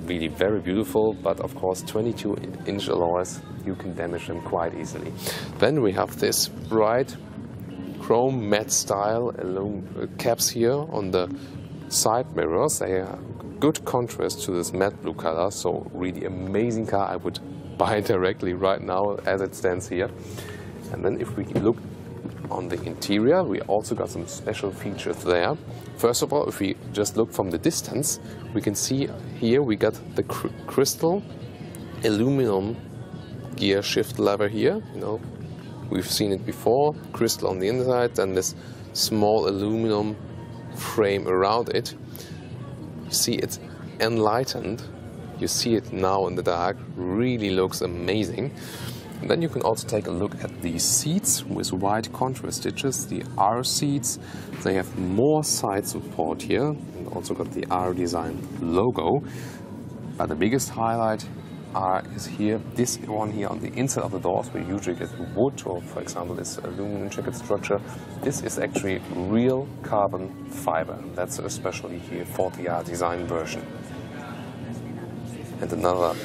really very beautiful, but of course 22-inch alloys, you can damage them quite easily. Then we have this bright chrome matte style caps here on the side mirrors. They are good contrast to this matte blue color, so really amazing car. I would buy it directly right now as it stands here. And then if we look on the interior, we also got some special features there. First of all, if we just look from the distance, we can see here we got the crystal aluminum gear shift lever here. You know, we've seen it before, crystal on the inside, and this small aluminum frame around it. You see it's enlightened. You see it now in the dark. Really looks amazing. And then you can also take a look at the seats with white contrast stitches, the R seats. They have more side support here, and also got the R-Design logo. But the biggest highlight is here, this one here on the inside of the doors. We usually get wood, or for example this aluminum jacket structure. This is actually real carbon fiber. That's especially here for the R-Design version. And another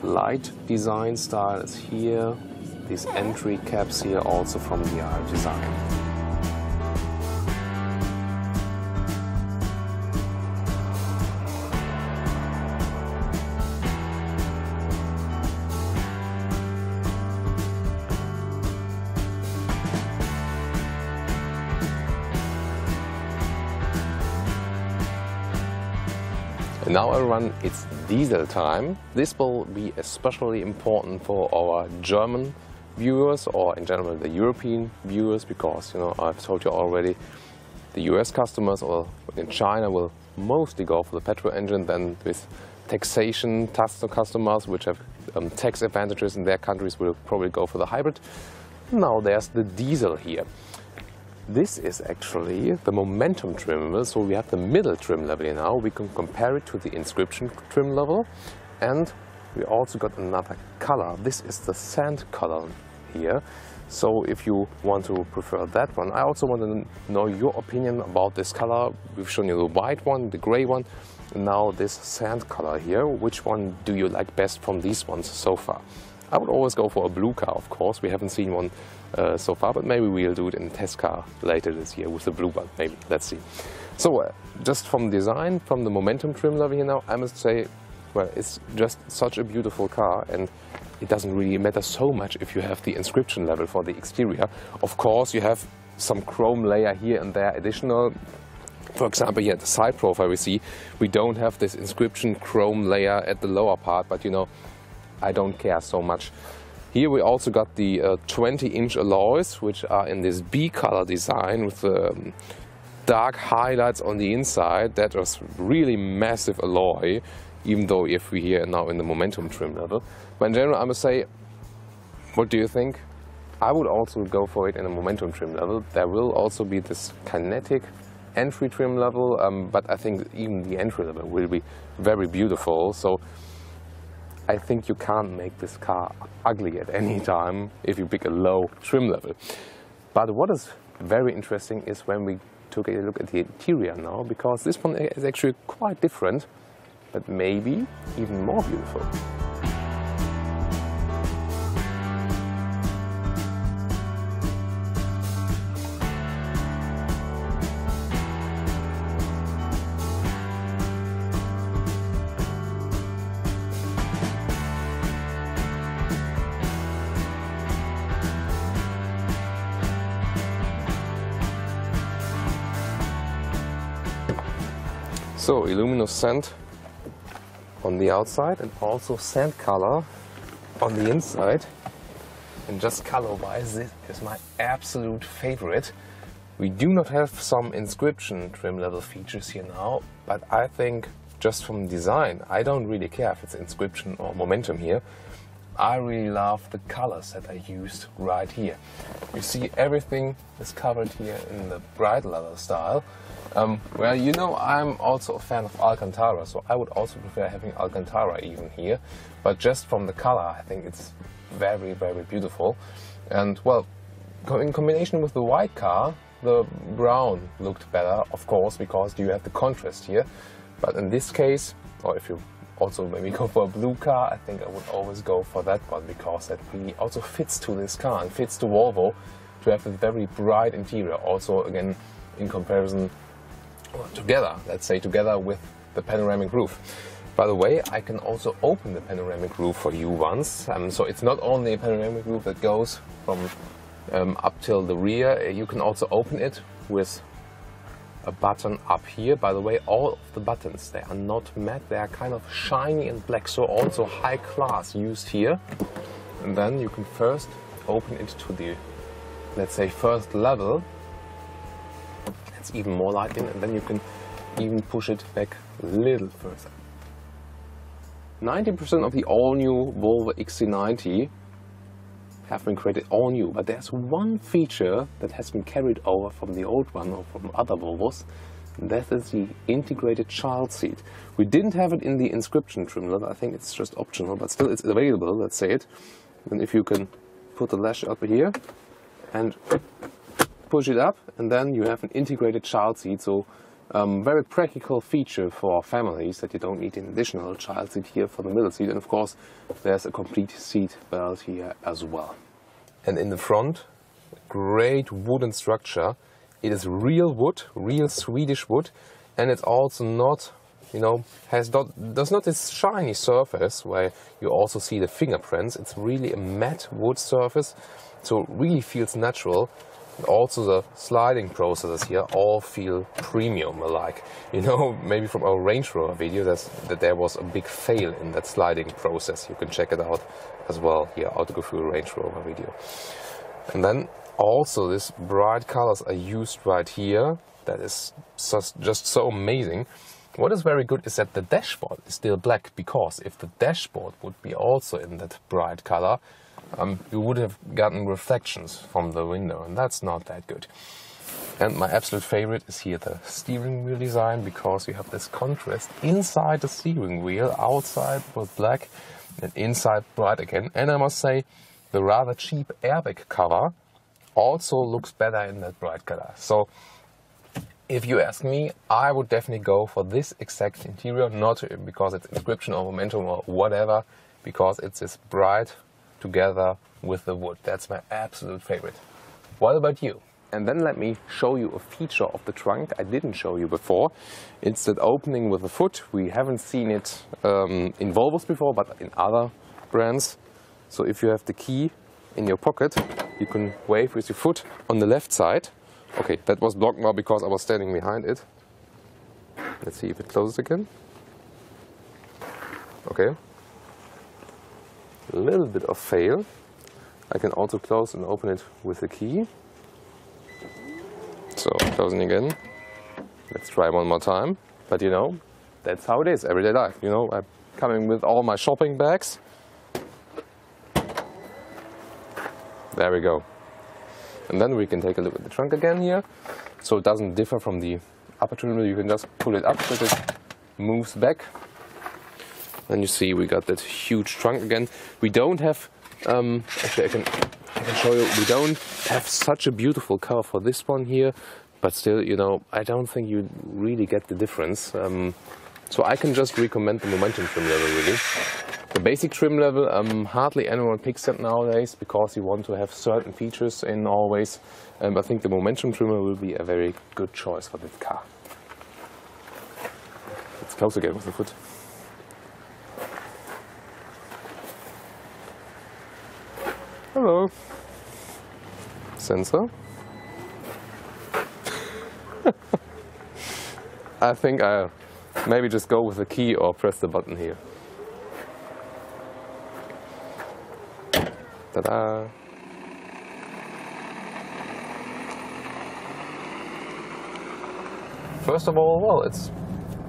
light design style is here. These entry caps here also from the R-Design. And now everyone, it's diesel time. This will be especially important for our German viewers, or in general the European viewers, because, you know, I've told you already, the US customers or in China will mostly go for the petrol engine. Then with taxation, customers which have tax advantages in their countries will probably go for the hybrid. Now there's the diesel here. This is actually the Momentum trim level, so we have the middle trim level here now. We can compare it to the Inscription trim level, and we also got another color. This is the sand color here. So if you want to prefer that one, I also want to know your opinion about this color. We've shown you the white one, the gray one, and now this sand color here. Which one do you like best from these ones so far? I would always go for a blue car, of course. We haven't seen one so far, but maybe we'll do it in a test car later this year with the blue one, maybe. Let's see. So just from design, from the Momentum trim level here now, I must say, well, it's just such a beautiful car, and it doesn't really matter so much if you have the Inscription level for the exterior. Of course, you have some chrome layer here and there additional. For example, here at the side profile we see we don't have this Inscription chrome layer at the lower part, but you know, I don't care so much. Here we also got the 20-inch alloys, which are in this B color design with the dark highlights on the inside. That was really massive alloy, even though if we here now in the Momentum trim level. But in general, I must say, what do you think? I would also go for it in a Momentum trim level. There will also be this kinetic entry trim level, but I think even the entry level will be very beautiful. So I think you can't make this car ugly at any time if you pick a low trim level. But what is very interesting is when we took a look at the interior now, because this one is actually quite different, but maybe even more beautiful. So, luminescent on the outside and also sand color on the inside. And just color-wise, this is my absolute favorite. We do not have some Inscription trim level features here now, but I think just from design, I don't really care if it's Inscription or Momentum here. I really love the colors that I used right here. You see everything is covered here in the bright leather style. Well, you know, I'm also a fan of Alcantara, so I would also prefer having Alcantara even here. But just from the color, I think it's very, very beautiful. And well, in combination with the white car, the brown looked better, of course, because you have the contrast here. But in this case, or if you also maybe go for a blue car, I think I would always go for that one, because that really also fits to this car and fits to Volvo to have a very bright interior. Also, again, in comparison, together, let's say together with the panoramic roof. By the way, I can also open the panoramic roof for you once. So it's not only a panoramic roof that goes from up till the rear. You can also open it with a button up here. By the way, all of the buttons, they are not matte, they are kind of shiny and black, so also high class used here. And then you can first open it to the, let's say, first level. It's even more light in, and then you can even push it back a little further. 90% of the all-new Volvo XC90 have been created all new, but there's one feature that has been carried over from the old one or from other Volvos, and that is the integrated child seat. We didn't have it in the Inscription trim level. I think it's just optional, but still it's available, let's say it. And if you can put the latch up here and push it up, and then you have an integrated child seat. So very practical feature for families, that you don't need an additional child seat here for the middle seat. And of course, there's a complete seat belt here as well. And in the front, great wooden structure. It is real wood, real Swedish wood, and it's also not, you know, does not this shiny surface where you also see the fingerprints. It's really a matte wood surface, so it really feels natural. And also the sliding processes here all feel premium alike. You know, maybe from our Range Rover video that there was a big fail in that sliding process. You can check it out as well here, how to go through a Range Rover video. And then also these bright colors are used right here. That is just so amazing. What is very good is that the dashboard is still black, because if the dashboard would be also in that bright color, you would have gotten reflections from the window, and that's not that good. And my absolute favorite is here the steering wheel design, because you have this contrast inside the steering wheel, outside with black and inside bright again. And I must say, the rather cheap airbag cover also looks better in that bright color. So if you ask me, I would definitely go for this exact interior, not because it's Inscription or Momentum or whatever, because it's this bright together with the wood. That's my absolute favorite. What about you? And then let me show you a feature of the trunk I didn't show you before. It's that opening with the foot. We haven't seen it in Volvos before, but in other brands. So if you have the key in your pocket, you can wave with your foot on the left side. Okay, that was blocked now because I was standing behind it. Let's see if it closes again. Okay. A little bit of fail. I can also close and open it with the key. So closing again. Let's try one more time. But you know, that's how it is, everyday life. You know, I'm coming with all my shopping bags. There we go. And then we can take a look at the trunk again here. So it doesn't differ from the upper trim. You can just pull it up so it moves back. And you see we got that huge trunk again. We don't have, actually I can show you, we don't have such a beautiful cover for this one here. But still, you know, I don't think you really get the difference. So I can just recommend the Momentum trim level really. The basic trim level, hardly anyone picks that nowadays because you want to have certain features in always. I think the Momentum trimmer will be a very good choice for this car. Let's close again with the foot. Hello. Sensor. I think I'll maybe just go with the key or press the button here. Ta-da! First of all, well, it's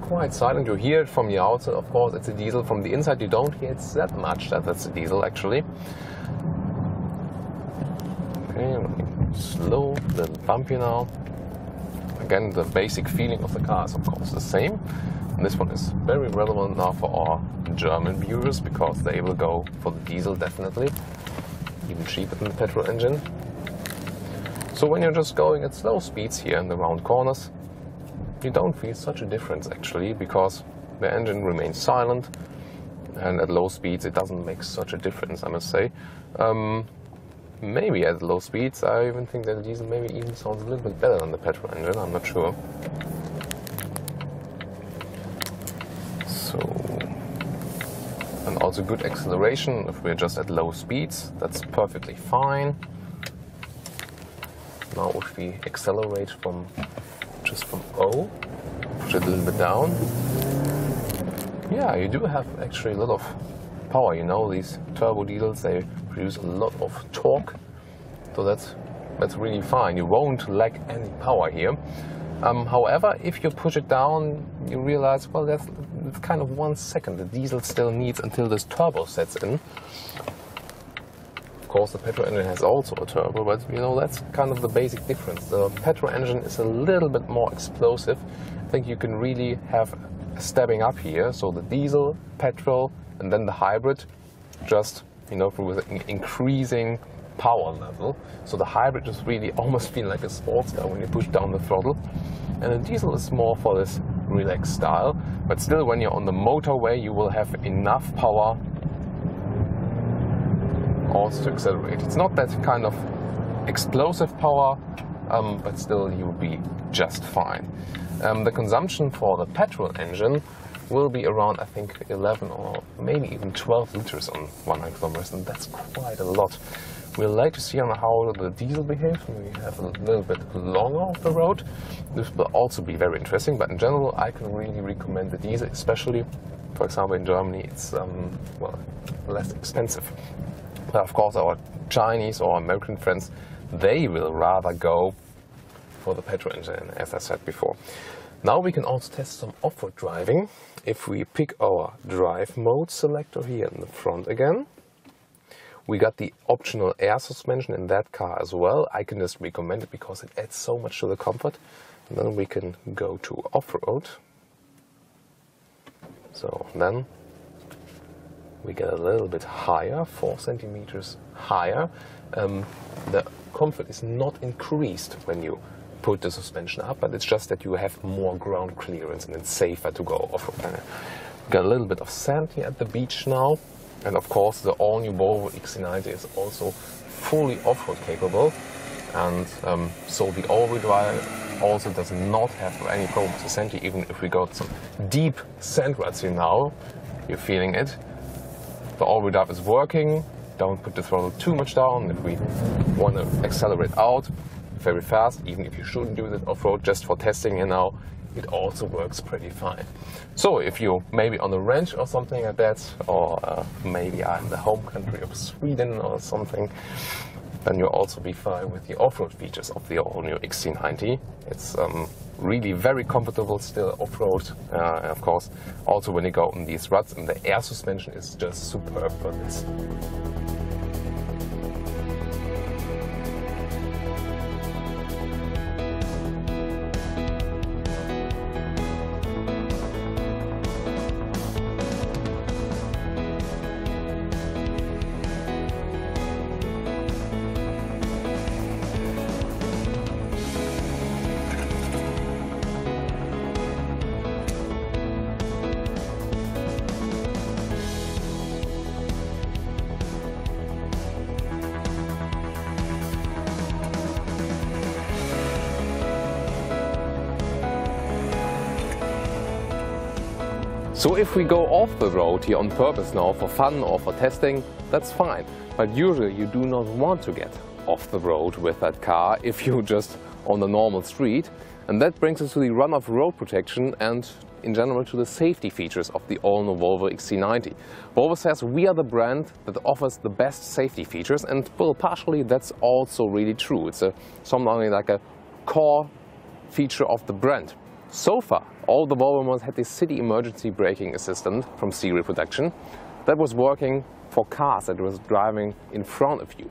quite silent. You hear it from the outside, of course, it's a diesel. From the inside, you don't hear it that much. That's a diesel, actually. Okay, slow, a little bumpy now. Again, the basic feeling of the car is, of course, the same. And this one is very relevant now for our German viewers because they will go for the diesel, definitely. Even cheaper than the petrol engine. So when you're just going at slow speeds here in the round corners, you don't feel such a difference actually, because the engine remains silent, and at low speeds it doesn't make such a difference, I must say. Maybe at low speeds I even think that the diesel maybe even sounds a little bit better than the petrol engine, I'm not sure. So, and also good acceleration if we're just at low speeds, that's perfectly fine. Now if we accelerate from O, push it a little bit down, yeah, you do have actually a lot of power. You know, these turbo diesels, they produce a lot of torque, so that's really fine. You won't lack any power here. However, if you push it down, you realize, well, that's kind of 1 second the diesel still needs until this turbo sets in. Of course, the petrol engine has also a turbo, but you know, that's kind of the basic difference. The petrol engine is a little bit more explosive. I think you can really have a stepping up here. So the diesel, petrol, and then the hybrid, just, you know, with an increasing power level. So the hybrid just really almost feel like a sports car when you push down the throttle. And the diesel is more for this relaxed style. But still, when you're on the motorway, you will have enough power also to accelerate. It's not that kind of explosive power, but still you'll be just fine. The consumption for the petrol engine will be around, I think, 11 or maybe even 12 liters on 100 kilometers, and that's quite a lot. We'll like to see on how the diesel behaves when we have a little bit longer off the road. This will also be very interesting, but in general I can really recommend the diesel, especially, for example, in Germany it's well, less expensive. But of course our Chinese or American friends, they will rather go for the petrol engine, as I said before. Now we can also test some off-road driving. If we pick our drive mode selector here in the front again, we got the optional air suspension in that car as well. I can just recommend it because it adds so much to the comfort. And then we can go to off-road. So then we get a little bit higher, 4 centimeters higher. The comfort is not increased when you put the suspension up, but it's just that you have more ground clearance and it's safer to go off-road. Got a little bit of sand here at the beach now, and of course the all-new Volvo XC90 is also fully off-road capable, and so the all-wheel drive also does not have any problem with the sand. Even if we go to some deep sand ruts here now, you're feeling it. The all-wheel drive is working. Don't put the throttle too much down. If we want to accelerate out very fast, even if you shouldn't do it off-road, just for testing here now, it also works pretty fine. So if you're maybe on a ranch or something like that, or maybe are in the home country of Sweden or something, then you'll also be fine with the off-road features of the all-new XC90. It's really very comfortable still off-road, and of course also when you go in these ruts, and the air suspension is just superb for this. So if we go off the road here on purpose now for fun or for testing, that's fine. But usually you do not want to get off the road with that car if you're just on the normal street. And that brings us to the run-off road protection and in general to the safety features of the all-new Volvo XC90. Volvo says we are the brand that offers the best safety features, and well, partially that's also really true. It's something like a core feature of the brand. So far, all the Volvo models had this city emergency braking assistant from serial production that was working for cars that was driving in front of you.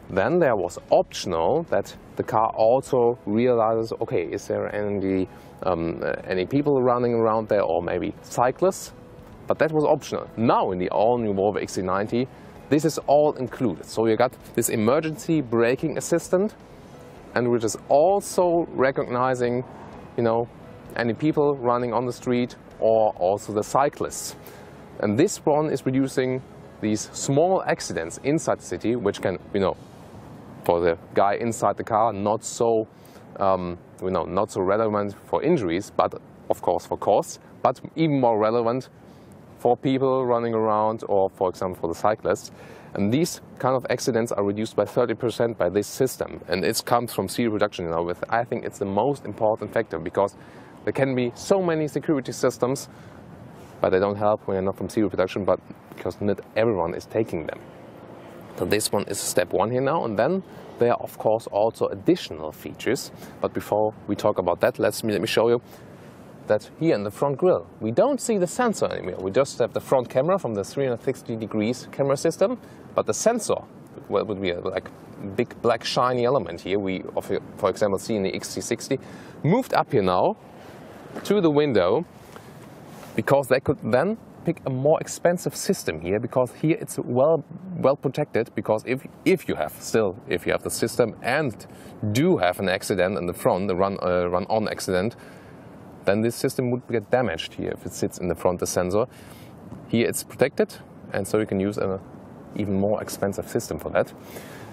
Then there was optional that the car also realizes, okay, is there any people running around there or maybe cyclists? But that was optional. Now in the all-new Volvo XC90, this is all included. So you got this emergency braking assistant, and which is also recognizing, you know, any people running on the street or also the cyclists. And this one is reducing these small accidents inside the city, which can, you know, for the guy inside the car, not so, not so relevant for injuries, but of course for costs, but even more relevant for people running around or, for example, for the cyclists. And these kind of accidents are reduced by 30% by this system. And it comes from serial production, you know, with, I think it's the most important factor, because there can be so many security systems, but they don't help when you're not from serial production, but because not everyone is taking them. So this one is step one here now, and then there are of course also additional features. But before we talk about that, let me show you that here in the front grille, we don't see the sensor anymore. We just have the front camera from the 360 degrees camera system, but the sensor would be like a big black shiny element here. We, for example, see in the XC60, moved up here now to the window, because they could then pick a more expensive system here, because here it's well protected, because if you have the system and do have an accident in the front, a run-on accident, then this system would get damaged here if it sits in the front, the sensor. Here it's protected, and so you can use an even more expensive system for that.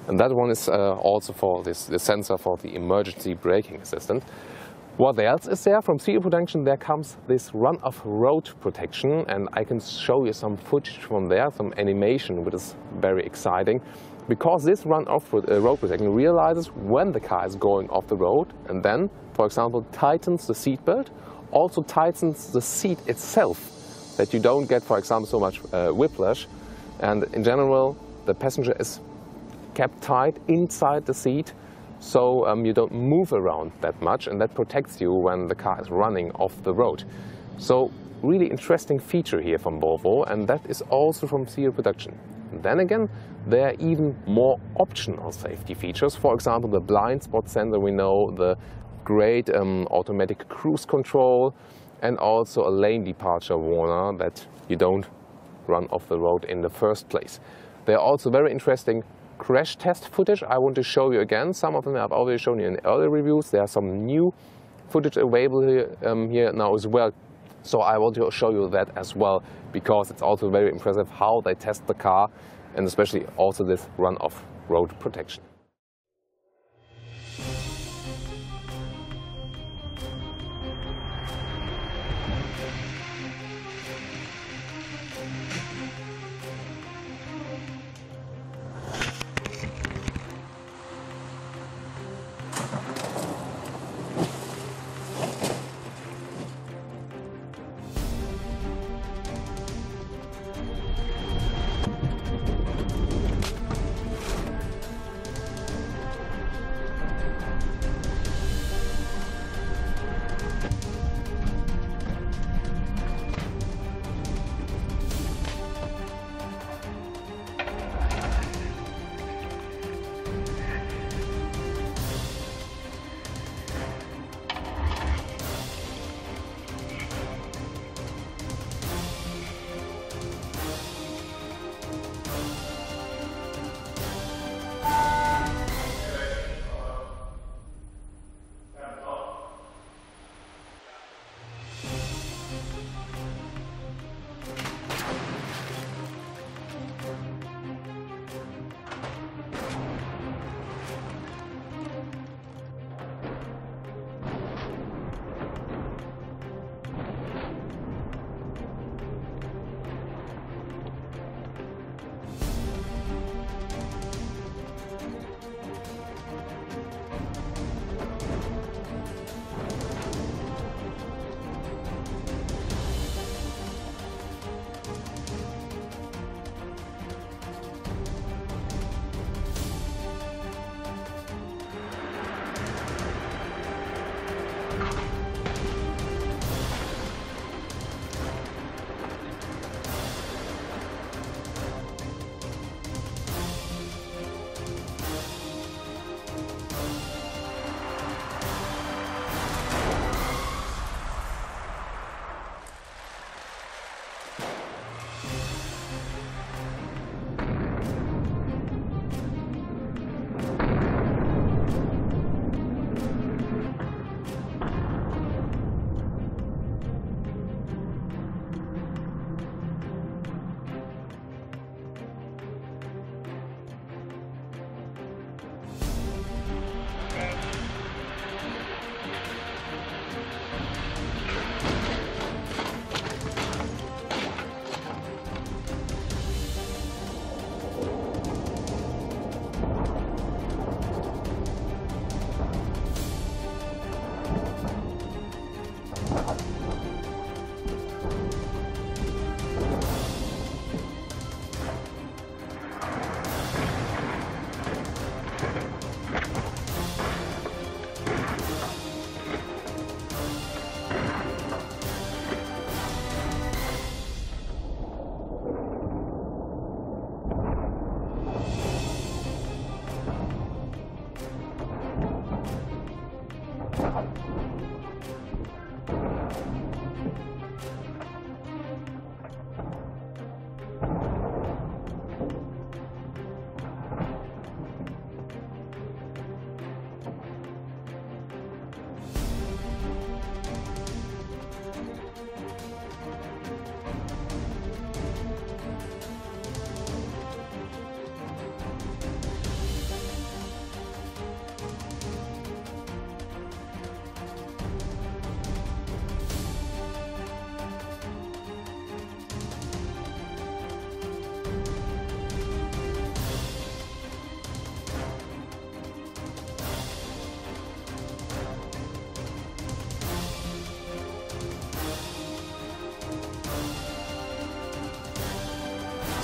And that one is also for the sensor for the emergency braking assistant. What else is there? From serial production there comes this run-off road protection, and I can show you some footage from there, some animation, which is very exciting. Because this run-off road protection realizes when the car is going off the road, and then, for example, tightens the seat belt, also tightens the seat itself, that you don't get, for example, so much whiplash. And in general, the passenger is kept tight inside the seat, so you don't move around that much, and that protects you when the car is running off the road. So really interesting feature here from Volvo, and that is also from serial production. And then again, there are even more optional safety features. For example, the blind spot sensor, we know, the great automatic cruise control, and also a lane departure warner that you don't run off the road in the first place. There are also very interesting crash test footage I want to show you again. Some of them I've already shown you in earlier reviews. There are some new footage available here now as well. So I want to show you that as well, because it's also very impressive how they test the car, and especially also this run-off road protection.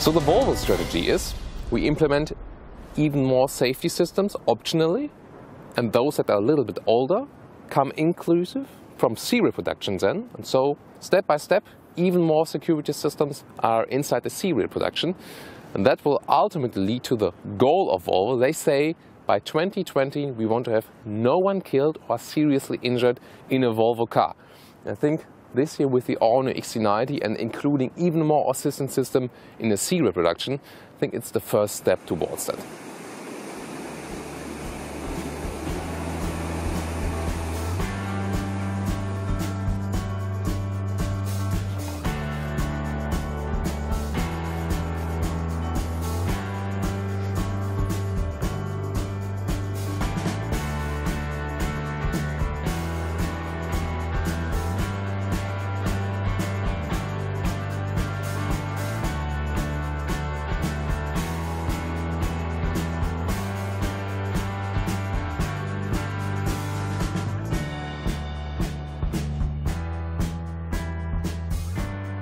So the Volvo strategy is we implement even more safety systems optionally, and those that are a little bit older come inclusive from serial production then. And so step by step, even more security systems are inside the serial production. And that will ultimately lead to the goal of Volvo. They say by 2020 we want to have no one killed or seriously injured in a Volvo car. And I think this year with the all-new XC90 and including even more assistance system in the serial production, I think it's the first step towards that.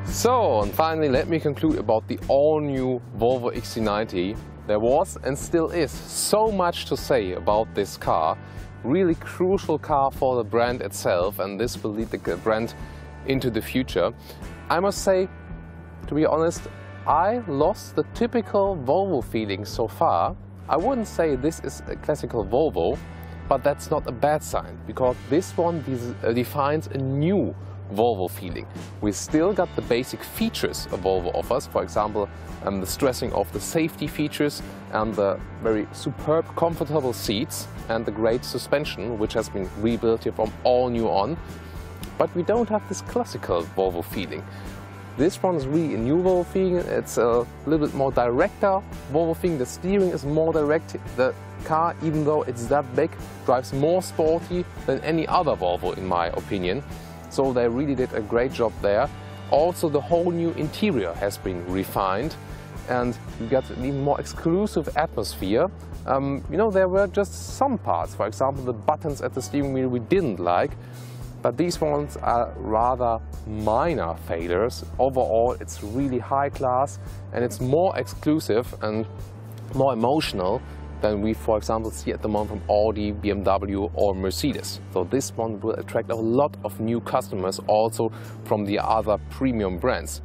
So, and finally let me conclude about the all-new Volvo XC90. There was and still is so much to say about this car. Really crucial car for the brand itself, and this will lead the brand into the future. I must say, to be honest, I lost the typical Volvo feeling so far. I wouldn't say this is a classical Volvo, but that's not a bad sign, because this one defines a new Volvo feeling. We still got the basic features a Volvo offers, for example the stressing of the safety features and the very superb comfortable seats and the great suspension, which has been rebuilt here from all new on. But we don't have this classical Volvo feeling. This one is really a new Volvo feeling. It's a little bit more directer Volvo feeling. The steering is more direct. The car, even though it's that big, drives more sporty than any other Volvo in my opinion. So they really did a great job there. Also the whole new interior has been refined and you got an even more exclusive atmosphere. You know, there were just some parts, for example the buttons at the steering wheel we didn't like, but these ones are rather minor failures. Overall it's really high class and it's more exclusive and more emotional than we, for example, see at the moment from Audi, BMW or Mercedes. So this one will attract a lot of new customers also from the other premium brands.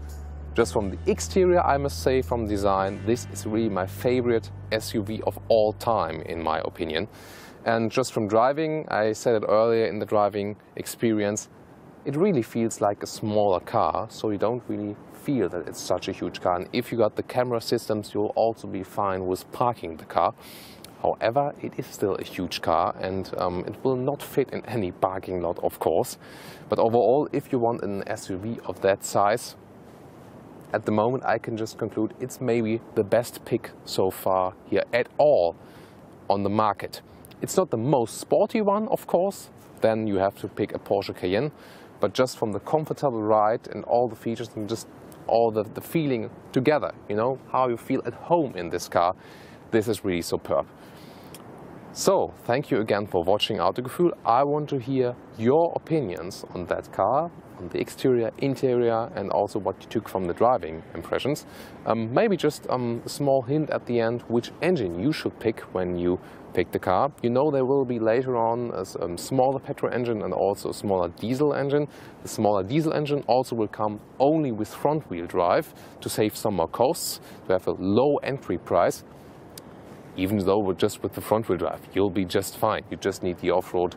Just from the exterior, I must say, from design, this is really my favorite SUV of all time in my opinion. And just from driving, I said it earlier in the driving experience, it really feels like a smaller car, so you don't really feel that it's such a huge car. And if you got the camera systems, you'll also be fine with parking the car. However, it is still a huge car and it will not fit in any parking lot, of course. But overall, if you want an SUV of that size, at the moment I can just conclude it's maybe the best pick so far here at all on the market. It's not the most sporty one, of course, then you have to pick a Porsche Cayenne, but just from the comfortable ride and all the features and just all the feeling together, you know, how you feel at home in this car, this is really superb. So, thank you again for watching Autogefühl. I want to hear your opinions on that car, on the exterior, interior, and also what you took from the driving impressions. Maybe just a small hint at the end which engine you should pick when you pick the car. You know there will be later on a smaller petrol engine and also a smaller diesel engine. The smaller diesel engine also will come only with front-wheel drive to save some more costs, to have a low entry price. Even though just with the front-wheel drive, you'll be just fine. You just need the off-road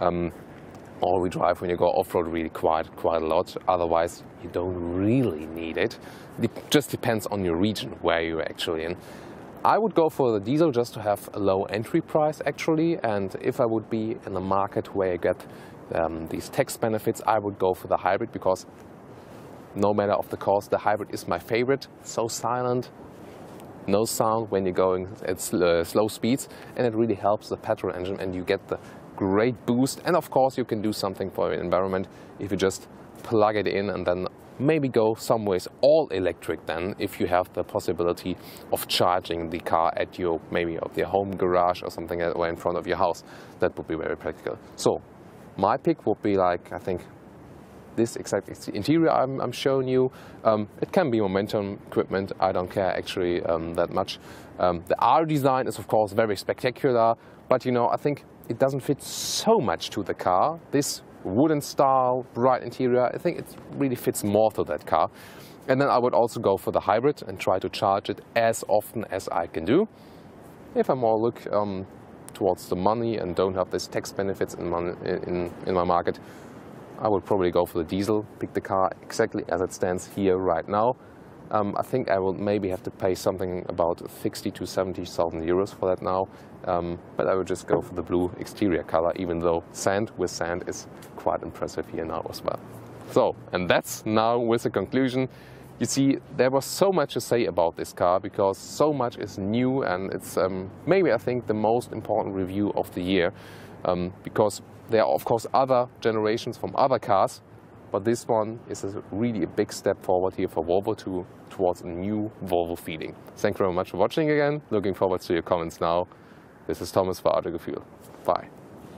all-wheel drive when you go off-road really quite a lot. Otherwise, you don't really need it. It just depends on your region where you're actually in. I would go for the diesel just to have a low entry price actually, and if I would be in a market where you get these tax benefits, I would go for the hybrid, because no matter of the cost, the hybrid is my favorite. So silent, no sound when you're going at slow speeds, and it really helps the petrol engine and you get the great boost. And of course you can do something for your environment if you just plug it in and then maybe go some ways all electric then, if you have the possibility of charging the car at your maybe of your home garage or something or in front of your house. That would be very practical. So my pick would be like, I think, this exact interior I'm showing you. It can be momentum equipment, I don't care actually that much. The R design is of course very spectacular, but you know, I think it doesn't fit so much to the car. This wooden style, bright interior, I think it really fits more to that car. And then I would also go for the hybrid and try to charge it as often as I can do. If I more look towards the money and don't have these tax benefits in my market, I would probably go for the diesel, pick the car exactly as it stands here right now. I think I will maybe have to pay something about 60 to 70,000 euros for that now, but I would just go for the blue exterior color, even though sand with sand is quite impressive here now as well. So, and that's now with the conclusion. You see, there was so much to say about this car because so much is new, and it's maybe I think the most important review of the year, because there are of course other generations from other cars, but this one is really a big step forward here for Volvo towards a new Volvo feeling. Thank you very much for watching again. Looking forward to your comments now. This is Thomas for Autogefühl. Bye.